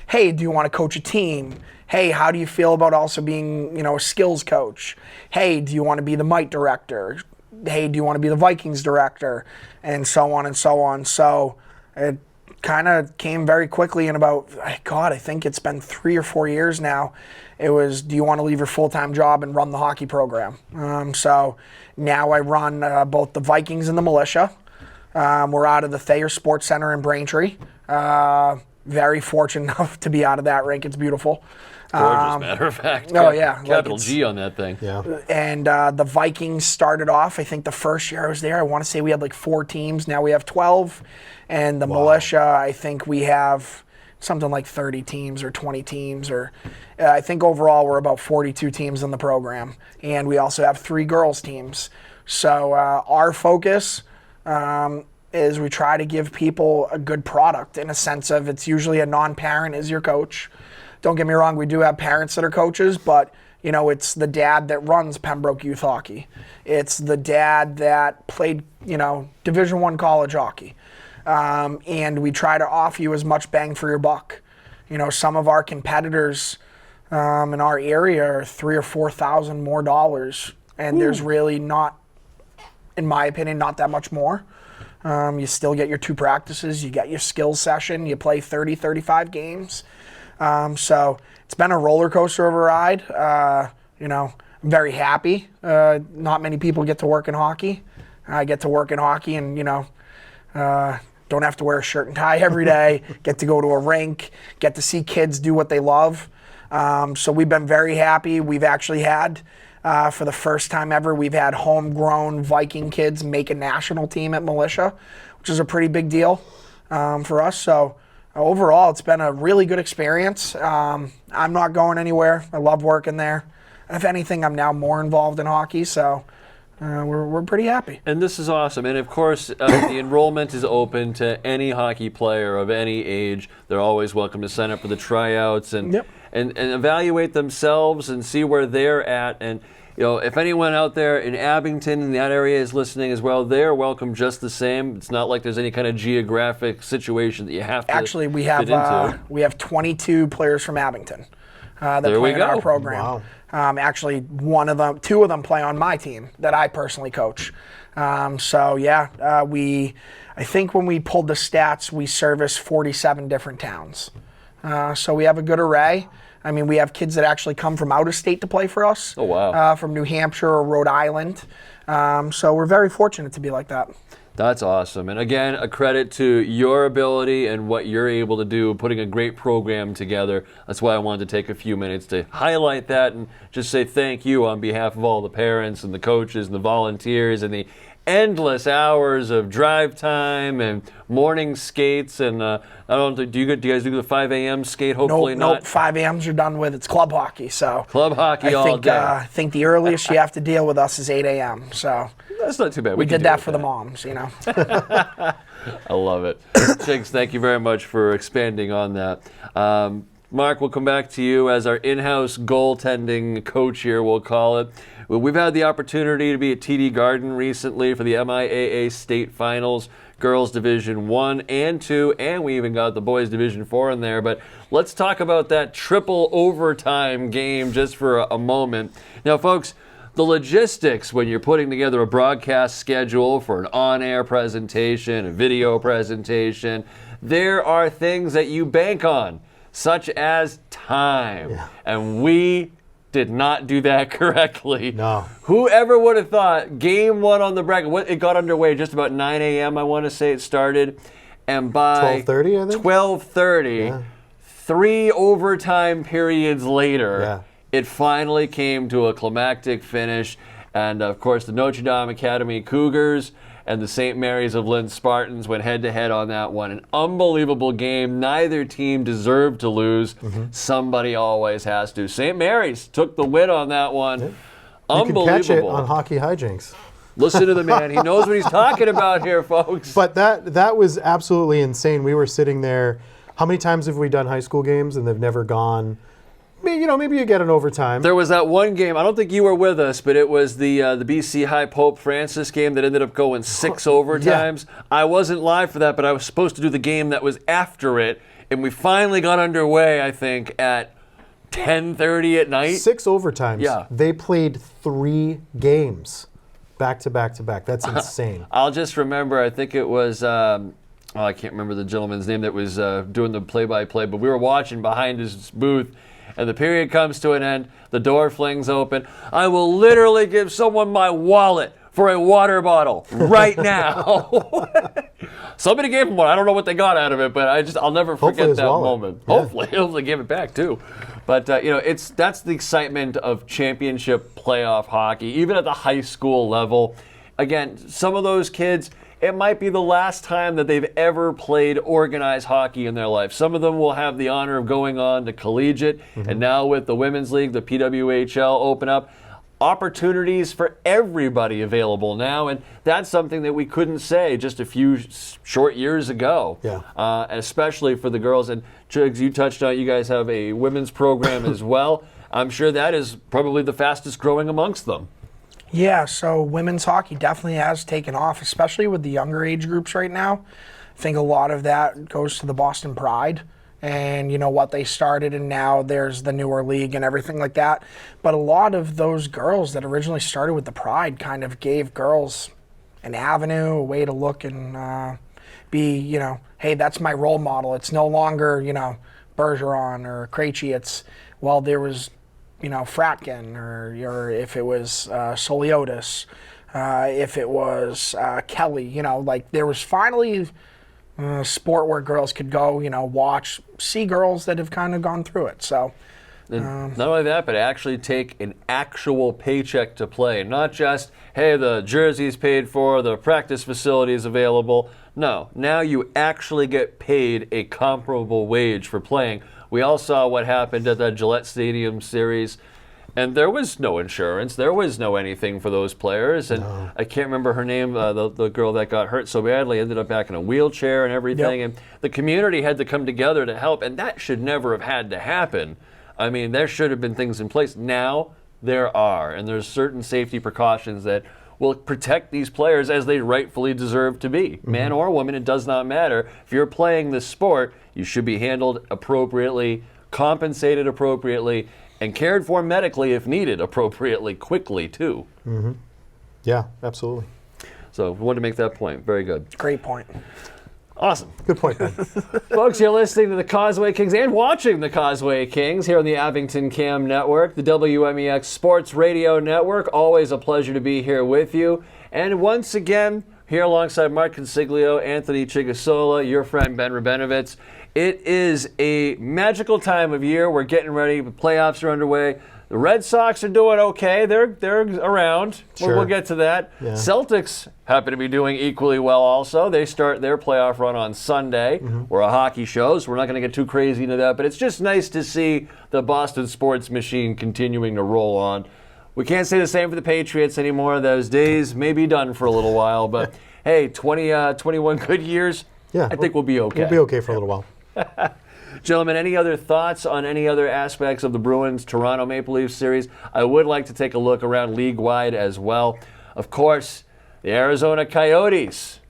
Hey, do you want to coach a team? Hey, how do you feel about also being, a skills coach? Hey, do you want to be the Mite director? Hey, do you want to be the Vikings director? And so on and so on. So it kind of came very quickly in about, I think it's been 3 or 4 years now. It was, do you want to leave your full-time job and run the hockey program? So now I run both the Vikings and the militia. We're out of the Thayer Sports Center in Braintree. Very fortunate enough to be out of that rink. It's beautiful. Gorgeous, matter of fact. Oh, yeah. Capital G on that thing. Yeah. And the Vikings started off, I think the first year I was there, I want to say we had like 4 teams. Now we have 12. And the militia, I think we have something like 30 teams or 20 teams. Or I think overall we're about 42 teams in the program. And we also have 3 girls teams. So our focus is we try to give people a good product in a sense of it's usually a non-parent is your coach. Don't get me wrong, we do have parents that are coaches, but it's the dad that runs Pembroke Youth Hockey. It's the dad that played, Division I college hockey. And we try to offer you as much bang for your buck. Some of our competitors in our area are $3,000 or $4,000 more dollars, and there's really not, in my opinion, not that much more. You still get your 2 practices, you get your skills session, you play 30, 35 games. So it's been a roller coaster of a ride. I'm very happy. Not many people get to work in hockey. I get to work in hockey and, don't have to wear a shirt and tie every day, get to go to a rink, get to see kids do what they love. So we've been very happy. We've actually had For the first time ever, we've had homegrown Viking kids make a national team at Militia, which is a pretty big deal for us. So overall, it's been a really good experience. I'm not going anywhere. I love working there. If anything, I'm now more involved in hockey, so we're pretty happy. And this is awesome. And of course, the enrollment is open to any hockey player of any age. They're always welcome to sign up for the tryouts and evaluate themselves and see where they're at. And if anyone out there in Abington in that area is listening as well, they're welcome just the same. It's not like there's any kind of geographic situation that you have to Actually, we fit into. We have 22 players from Abington that There we play in go. our program. Wow. Actually, two of them play on my team that I personally coach. I think when we pulled the stats, we service 47 different towns. So we have a good array. I mean, we have kids that actually come from out of state to play for us. Oh, wow. From New Hampshire or Rhode Island. So we're very fortunate to be like that. That's awesome. And again, a credit to your ability and what you're able to do, putting a great program together. That's why I wanted to take a few minutes to highlight that and just say thank you on behalf of all the parents and the coaches and the volunteers and the endless hours of drive time and morning skates. And I don't know, do you guys do the 5 a.m. skate? Hopefully not. Nope, 5 a.m.s you're done with. It's club hockey. So Club hockey all day. I think the earliest you have to deal with us is 8 a.m. So That's not too bad. we can did deal that with for the moms, I love it. Jigs, thank you very much for expanding on that. Mark, we'll come back to you as our in-house goaltending coach here, we'll call it. Well, we've had the opportunity to be at TD Garden recently for the MIAA State Finals, Girls Division 1 and 2, and we even got the Boys Division 4 in there. But let's talk about that triple overtime game just for a moment. Now, folks, the logistics when you're putting together a broadcast schedule for an on-air presentation, a video presentation, there are things that you bank on, such as time. Yeah. And we did not do that correctly. No. Whoever would have thought game one on the bracket, it got underway just about 9 a.m., I want to say it started. And by 12:30, I think? 12:30, 3 overtime periods later, it finally came to a climactic finish. And of course, the Notre Dame Academy Cougars and the St. Mary's of Lynn Spartans went head-to-head on that one. An unbelievable game. Neither team deserved to lose. Somebody always has to. St. Mary's took the win on that one. You Unbelievable. can catch it on Hockey Hijinks. Listen to the man. He knows what he's talking about here, folks. But that was absolutely insane. We were sitting there. How many times have we done high school games and they've never gone? Maybe you get an overtime. There was that one game, I don't think you were with us, but it was the BC High Pope Francis game that ended up going 6 overtimes. I wasn't live for that, but I was supposed to do the game that was after it, and we finally got underway, I think, at 10:30 at night. 6 overtimes. Yeah. They played 3 games back to back to back. That's insane. I'll just remember, I think it was, I can't remember the gentleman's name that was doing the play-by-play, but we were watching behind his booth, and the period comes to an end, the door flings open. I will literally give someone my wallet for a water bottle right now. Somebody gave him one. I don't know what they got out of it, but I'll never forget that moment. Yeah. Hopefully they gave it back too. But that's the excitement of championship playoff hockey, even at the high school level. Again, some of those kids, it might be the last time that they've ever played organized hockey in their life. Some of them will have the honor of going on to collegiate, and now with the Women's League, the PWHL open up, opportunities for everybody available now, and that's something that we couldn't say just a few short years ago. Yeah. Especially for the girls. And Chugs, you touched on, you guys have a women's program as well. I'm sure that is probably the fastest growing amongst them. Yeah, so women's hockey definitely has taken off, especially with the younger age groups right now. I think a lot of that goes to the Boston Pride and what they started, and now there's the newer league and everything like that. But a lot of those girls that originally started with the Pride kind of gave girls an avenue, a way to look and be, hey, that's my role model. It's no longer, Bergeron or Krejci. It's, there was Fratkin, or if it was Soliotis, if it was Kelly, there was finally a sport where girls could go, watch, see girls that have kind of gone through it. So And not only that, but actually take an actual paycheck to play. Not just, hey, the jersey's paid for, the practice facility is available. No, now you actually get paid a comparable wage for playing. We all saw what happened at the Gillette Stadium series, and there was no insurance. There was no anything for those players. And I can't remember her name, the girl that got hurt so badly, ended up back in a wheelchair and everything. Yep. And the community had to come together to help, and that should never have had to happen. I mean, there should have been things in place. Now there are, and there's certain safety precautions that will protect these players as they rightfully deserve to be. Man or woman, it does not matter. If you're playing this sport, you should be handled appropriately, compensated appropriately, and cared for medically if needed appropriately, quickly too. Yeah, absolutely. So we wanted to make that point. Very good. Great point. Awesome. Good point, Ben. Folks, you're listening to the Causeway Kings and watching the Causeway Kings here on the Abington Cam Network, the WMEX Sports Radio Network. Always a pleasure to be here with you. And once again, here alongside Mark Consiglio, Anthony Chigasola, your friend Ben Rabenovitz. It is a magical time of year. We're getting ready. The playoffs are underway. The Red Sox are doing okay. They're around. Sure. We'll get to that. Yeah. Celtics happen to be doing equally well also. They start their playoff run on Sunday. We're a hockey show, so we're not going to get too crazy into that, but it's just nice to see the Boston sports machine continuing to roll on. We can't say the same for the Patriots anymore. Those days may be done for a little while, but hey, 21 good years, Yeah, I think we'll be okay. We'll be okay for a little while. Gentlemen, any other thoughts on any other aspects of the Bruins-Toronto Maple Leafs series? I would like to take a look around league-wide as well. Of course, the Arizona Coyotes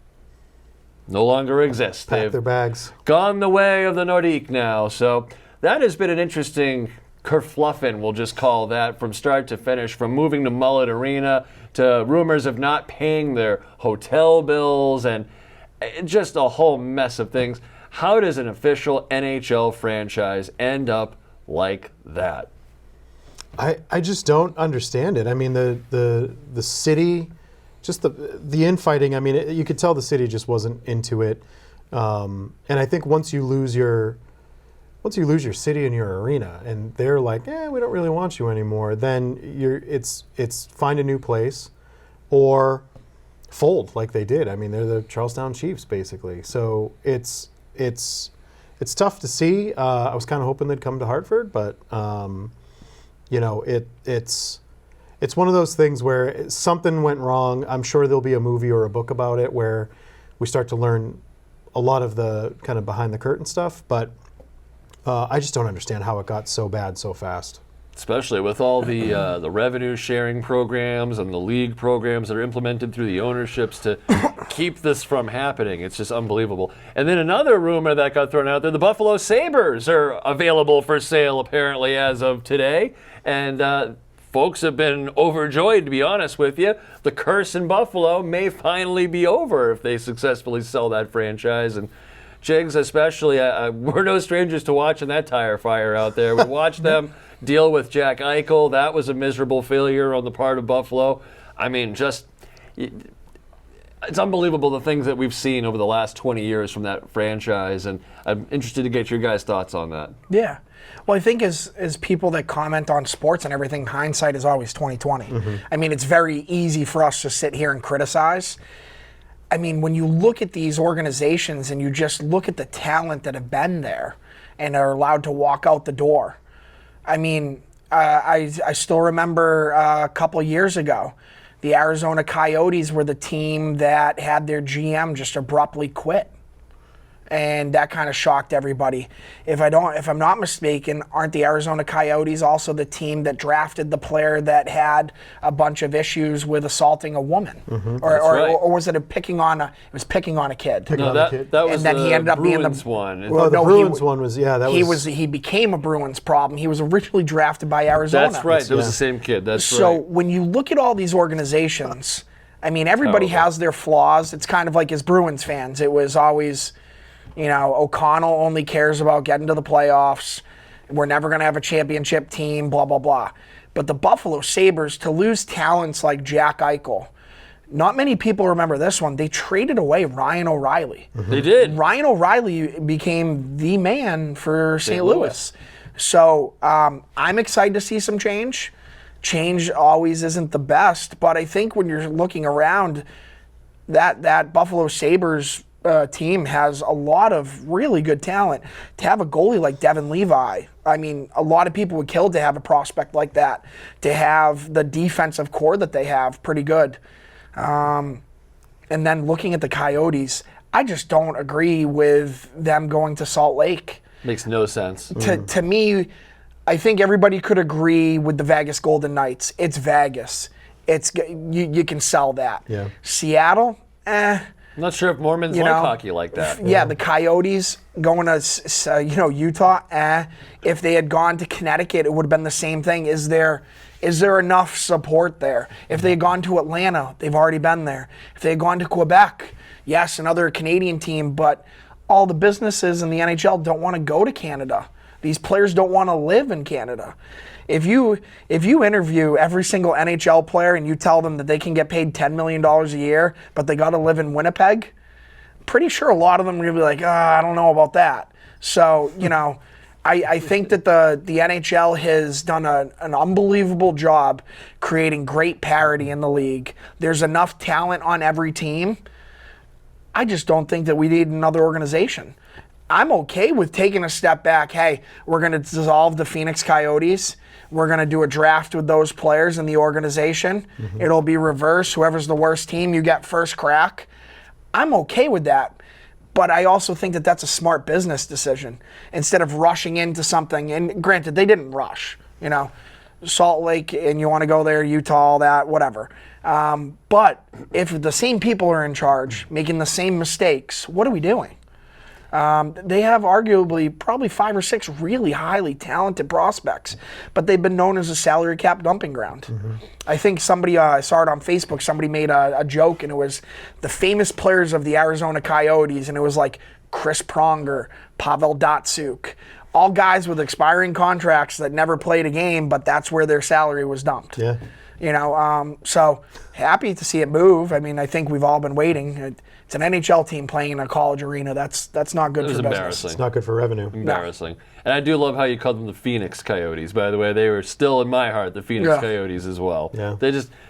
no longer exist. Pack They've their bags. gone the way of the Nordique now. So that has been an interesting kerfluffin, we'll just call that, from start to finish, from moving to Mullet Arena to rumors of not paying their hotel bills and just a whole mess of things. How does an official NHL franchise end up like that? I just don't understand it. I mean, the city, just the infighting. I mean, you could tell the city just wasn't into it. And I think once you lose your city and your arena, and they're like, we don't really want you anymore, then it's find a new place, or fold like they did. I mean, they're the Charlestown Chiefs basically. So it's tough to see. I was kind of hoping they'd come to Hartford, but it's one of those things where something went wrong. I'm sure there'll be a movie or a book about it where we start to learn a lot of the kind of behind the curtain stuff, but I just don't understand how it got so bad so fast. Especially with all the revenue sharing programs and the league programs that are implemented through the ownerships to keep this from happening. It's just unbelievable. And then another rumor that got thrown out there, the Buffalo Sabres are available for sale apparently as of today. And folks have been overjoyed, to be honest with you. The curse in Buffalo may finally be over if they successfully sell that franchise. And Jigs especially, we're no strangers to watching that tire fire out there. We watched them deal with Jack Eichel. That was a miserable failure on the part of Buffalo. I mean, it's unbelievable the things that we've seen over the last 20 years from that franchise, and I'm interested to get your guys' thoughts on that. Yeah. Well, I think as people that comment on sports and everything, hindsight is always 20/20. I mean, it's very easy for us to sit here and criticize. I mean, when you look at these organizations and you just look at the talent that have been there and are allowed to walk out the door, I mean, I still remember a couple years ago, the Arizona Coyotes were the team that had their GM just abruptly quit. And that kind of shocked everybody. If I'm not mistaken, aren't the Arizona Coyotes also the team that drafted the player that had a bunch of issues with assaulting a woman, or was it picking on a kid? No, that was and then the he ended up being Bruins one. Well, the Bruins one was he became a Bruins problem. He was originally drafted by Arizona. That's right. It was the same kid. That's right. So when you look at all these organizations, I mean, everybody has their flaws. It's kind of like as Bruins fans, it was always, O'Connell only cares about getting to the playoffs. We're never going to have a championship team, blah, blah, blah. But the Buffalo Sabres, to lose talents like Jack Eichel, not many people remember this one. They traded away Ryan O'Reilly. They did. Ryan O'Reilly became the man for St. Louis. So I'm excited to see some change. Change always isn't the best, but I think when you're looking around, that Buffalo Sabres team has a lot of really good talent. To have a goalie like Devin Levi, I mean, a lot of people would kill to have a prospect like that. To have the defensive core that they have, pretty good. And then looking at the Coyotes, I just don't agree with them going to Salt Lake. Makes no sense. To me, I think everybody could agree with the Vegas Golden Knights. It's Vegas. You can sell that. Yeah. Seattle, I'm not sure if Mormons like hockey like that. Yeah, the Coyotes going to Utah. If they had gone to Connecticut, it would have been the same thing. Is there enough support there? If they had gone to Atlanta, they've already been there. If they had gone to Quebec, yes, another Canadian team, but all the businesses in the NHL don't want to go to Canada. These players don't want to live in Canada. If you interview every single NHL player and you tell them that they can get paid $10 million a year, but they got to live in Winnipeg, pretty sure a lot of them are going to be like, I don't know about that. So, I think that the NHL has done an unbelievable job creating great parity in the league. There's enough talent on every team. I just don't think that we need another organization. I'm okay with taking a step back. Hey, we're going to dissolve the Phoenix Coyotes. We're going to do a draft with those players in the organization. Mm-hmm. It'll be reverse. Whoever's the worst team, you get first crack. I'm okay with that. But I also think that that's a smart business decision. Instead of rushing into something, and granted, they didn't rush. Salt Lake, and you want to go there, Utah, all that, whatever. But if the same people are in charge, making the same mistakes, what are we doing? They have arguably probably 5 or 6 really highly talented prospects, but they've been known as a salary cap dumping ground. Mm-hmm. I think somebody, I saw it on Facebook, somebody made a joke, and it was the famous players of the Arizona Coyotes, and it was like Chris Pronger, Pavel Datsyuk, all guys with expiring contracts that never played a game, but that's where their salary was dumped. Yeah. So happy to see it move. I mean, I think we've all been waiting. It's an NHL team playing in a college arena. That's not good for business. It's not good for revenue. Embarrassing. And I do love how you called them the Phoenix Coyotes, by the way. They were still in my heart, the Phoenix Coyotes as well. Yeah.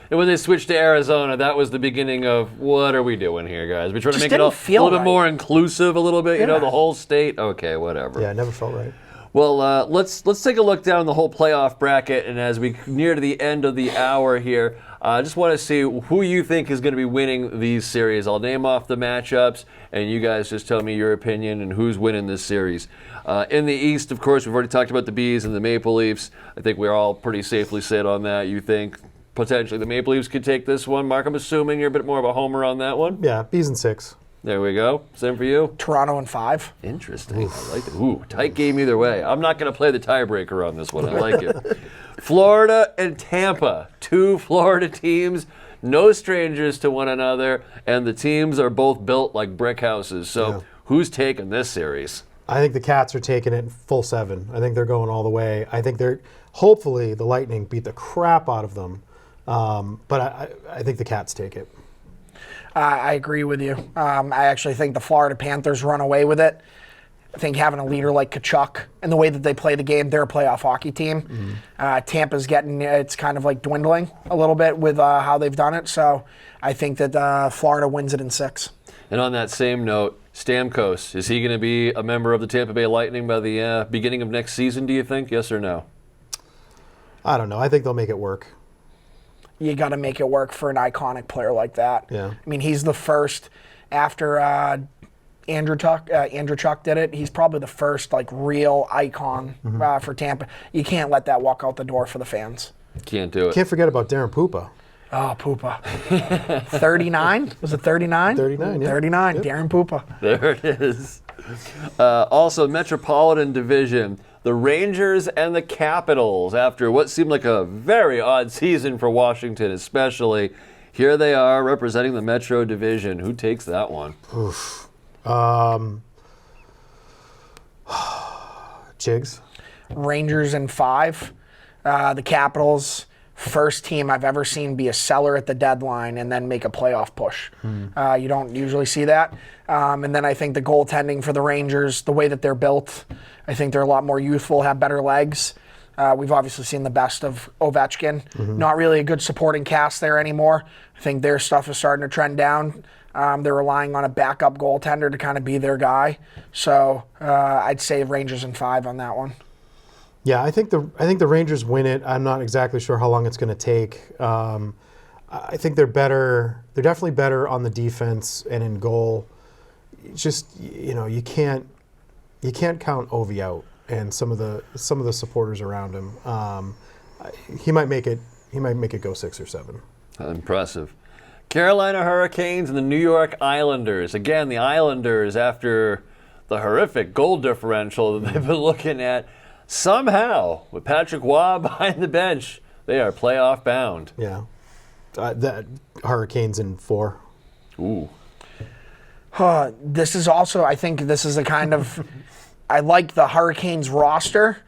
When they switched to Arizona, that was the beginning of what are we doing here, guys? We're trying to make it a little bit more inclusive, a little bit, the whole state. Okay, whatever. Yeah, it never felt right. Well, let's take a look down the whole playoff bracket, and as we near to the end of the hour here, I just want to see who you think is going to be winning these series. I'll name off the matchups, and you guys just tell me your opinion and who's winning this series. In the East, of course, we've already talked about the Bees and the Maple Leafs. I think we're all pretty safely set on that. You think potentially the Maple Leafs could take this one? Mark, I'm assuming you're a bit more of a homer on that one? Yeah, Bees and 6. There we go. Same for you? Toronto in 5. Interesting. Oof. I like it. Ooh, tight game either way. I'm not going to play the tiebreaker on this one. I like it. Florida and Tampa, 2 Florida teams, no strangers to one another, and the teams are both built like brick houses. So who's taking this series? I think the Cats are taking it full 7. I think they're going all the way. I think hopefully the Lightning beat the crap out of them, but I think the Cats take it. I agree with you. I actually think the Florida Panthers run away with it. I think having a leader like Tkachuk and the way that they play the game, they're a playoff hockey team. Mm-hmm. Tampa's it's kind of like dwindling a little bit with how they've done it. So I think that Florida wins it in 6. And on that same note, Stamkos, is he going to be a member of the Tampa Bay Lightning by the beginning of next season, do you think? Yes or no? I don't know. I think they'll make it work. You got to make it work for an iconic player like that. Yeah. I mean, he's the first after Andrew Chuck did it. He's probably the first real icon for Tampa. You can't let that walk out the door for the fans. Can't do it. Can't forget about Darren Pupa. Oh, Pupa. 39? Was it 39? 39, yeah. 39, Yep. Darren Pupa. There it is. Also, Metropolitan Division, the Rangers and the Capitals, after what seemed like a very odd season for Washington especially, here they are representing the Metro Division. Who takes that one? Oof. Jigs. Rangers in 5. The Capitals first team I've ever seen be a seller at the deadline and then make a playoff push. You don't usually see that. And then I think the goaltending for the Rangers, the way that they're built, I think they're a lot more youthful, have better legs. We've obviously seen the best of Ovechkin. Not really a good supporting cast there anymore. I think their stuff is starting to trend down. They're relying on a backup goaltender to kind of be their guy. So I'd say Rangers in 5 on that one. Yeah, I think the Rangers win it. I'm not exactly sure how long it's going to take. I think they're better. They're definitely better on the defense and in goal. Just you can't count Ovi out and some of the supporters around him. He might make it. He might make it go 6 or 7. Impressive. Carolina Hurricanes and the New York Islanders. Again, the Islanders, after the horrific goal differential that they've been looking at, somehow, with Patrick Waugh behind the bench, they are playoff bound. Yeah. The Hurricanes in 4. Ooh. This is also, I think this is a kind of, I like the Hurricanes roster,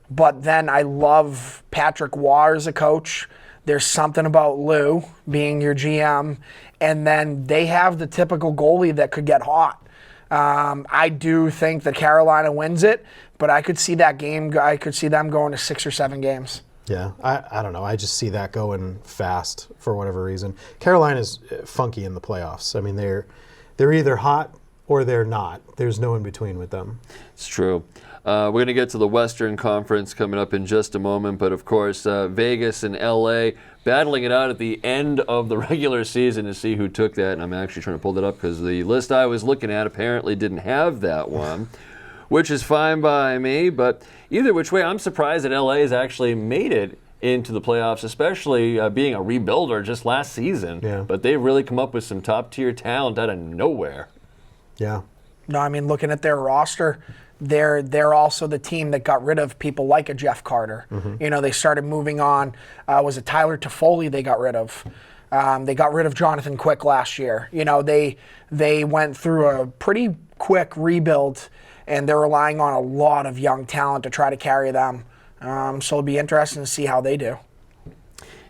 but then I love Patrick Waugh as a coach. There's something about Lou being your GM, and then they have the typical goalie that could get hot. I do think that Carolina wins it, but I could see that game. I could see them going to 6 or 7 games. Yeah, I don't know. I just see that going fast for whatever reason. Carolina's funky in the playoffs. I mean, they're either hot or they're not. There's no in between with them. It's true. We're going to get to the Western Conference coming up in just a moment, but of course, Vegas and LA battling it out at the end of the regular season to see who took that. And I'm actually trying to pull that up because the list I was looking at apparently didn't have that one, which is fine by me. But either which way, I'm surprised that LA has actually made it into the playoffs, especially being a rebuilder just last season. Yeah. But they've really come up with some top-tier talent out of nowhere. Yeah. No, I mean, looking at their roster, they're also the team that got rid of people like a Jeff Carter. They started moving on. Was it Tyler Toffoli they got rid of? They got rid of Jonathan Quick last year. They went through a pretty quick rebuild, and they're relying on a lot of young talent to try to carry them. So it'll be interesting to see how they do.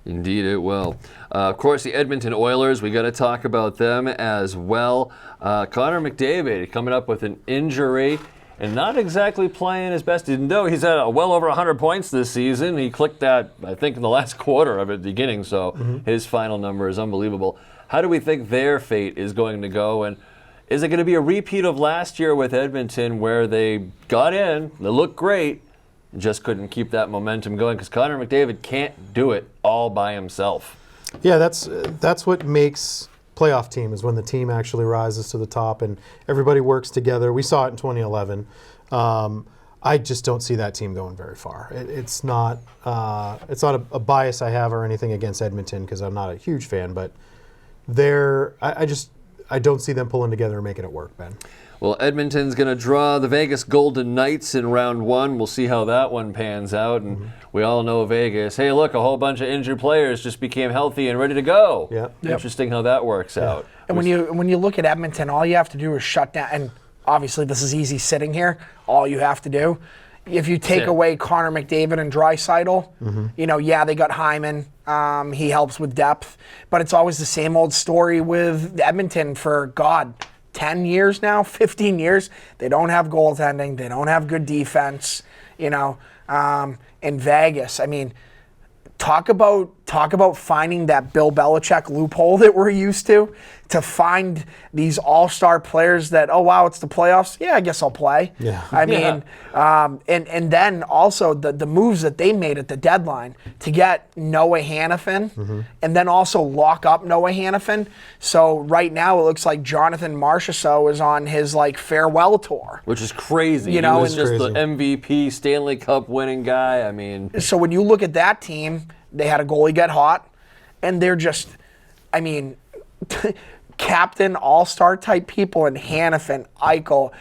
Indeed it will. Of course, the Edmonton Oilers, we got to talk about them as well. Connor McDavid coming up with an injury and not exactly playing his best. Though he's had well over 100 points this season. He clicked that, I think, in the last quarter of it, beginning, so his final number is unbelievable. How do we think their fate is going to go? And is it going to be a repeat of last year with Edmonton where they got in, they looked great, just couldn't keep that momentum going because Connor McDavid can't do it all by himself? Yeah, that's what makes playoff team is when the team actually rises to the top and everybody works together. We saw it in 2011. I just don't see that team going very far. It's not a bias I have or anything against Edmonton because I'm not a huge fan, but I don't see them pulling together and making it work, Ben. Well, Edmonton's going to draw the Vegas Golden Knights in round 1. We'll see how that one pans out. And we all know Vegas. Hey, look, a whole bunch of injured players just became healthy and ready to go. Yeah. Interesting how that works out. And when you look at Edmonton, all you have to do is shut down. And obviously, this is easy sitting here. All you have to do, if you take away Connor McDavid and Draisaitl, they got Hyman. He helps with depth. But it's always the same old story with Edmonton for, 10 years now, 15 years. They don't have goaltending. They don't have good defense. In Vegas, I mean, talk about finding that Bill Belichick loophole that we're used to find these all-star players that, oh, wow, it's the playoffs. Yeah, I guess I'll play. Yeah. I mean, and then also the moves that they made at the deadline to get Noah Hannafin and then also lock up Noah Hannafin. So right now it looks like Jonathan Marchessault is on his farewell tour. Which is crazy. He was just the MVP Stanley Cup winning guy. I mean. So when you look at that team, they had a goalie get hot, and they're just, captain, all-star type people in Hannafin, Eichel,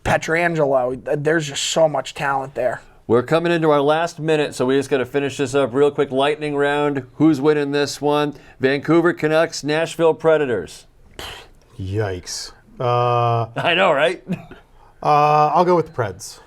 Pietrangelo. There's just so much talent there. We're coming into our last minute, so we just got to finish this up real quick. Lightning round. Who's winning this one? Vancouver Canucks, Nashville Predators. Yikes. I know, right? I'll go with the Preds.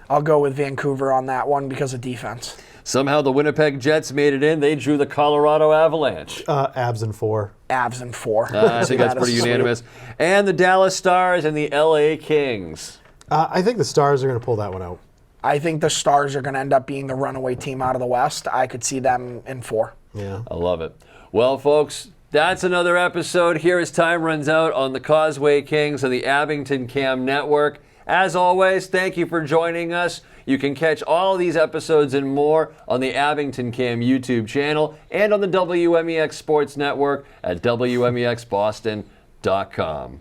I'll go with Vancouver on that one because of defense. Somehow the Winnipeg Jets made it in. They drew the Colorado Avalanche. Abs in 4. Avs in 4. I think that's pretty unanimous. And the Dallas Stars and the LA Kings. I think the Stars are going to pull that one out. I think the Stars are going to end up being the runaway team out of the West. I could see them in 4. Yeah. I love it. Well, folks, that's another episode here as time runs out on the Causeway Kings and the Abington Cam Network. As always, thank you for joining us. You can catch all of these episodes and more on the Abington Cam YouTube channel and on the WMEX Sports Network at WMEXBoston.com.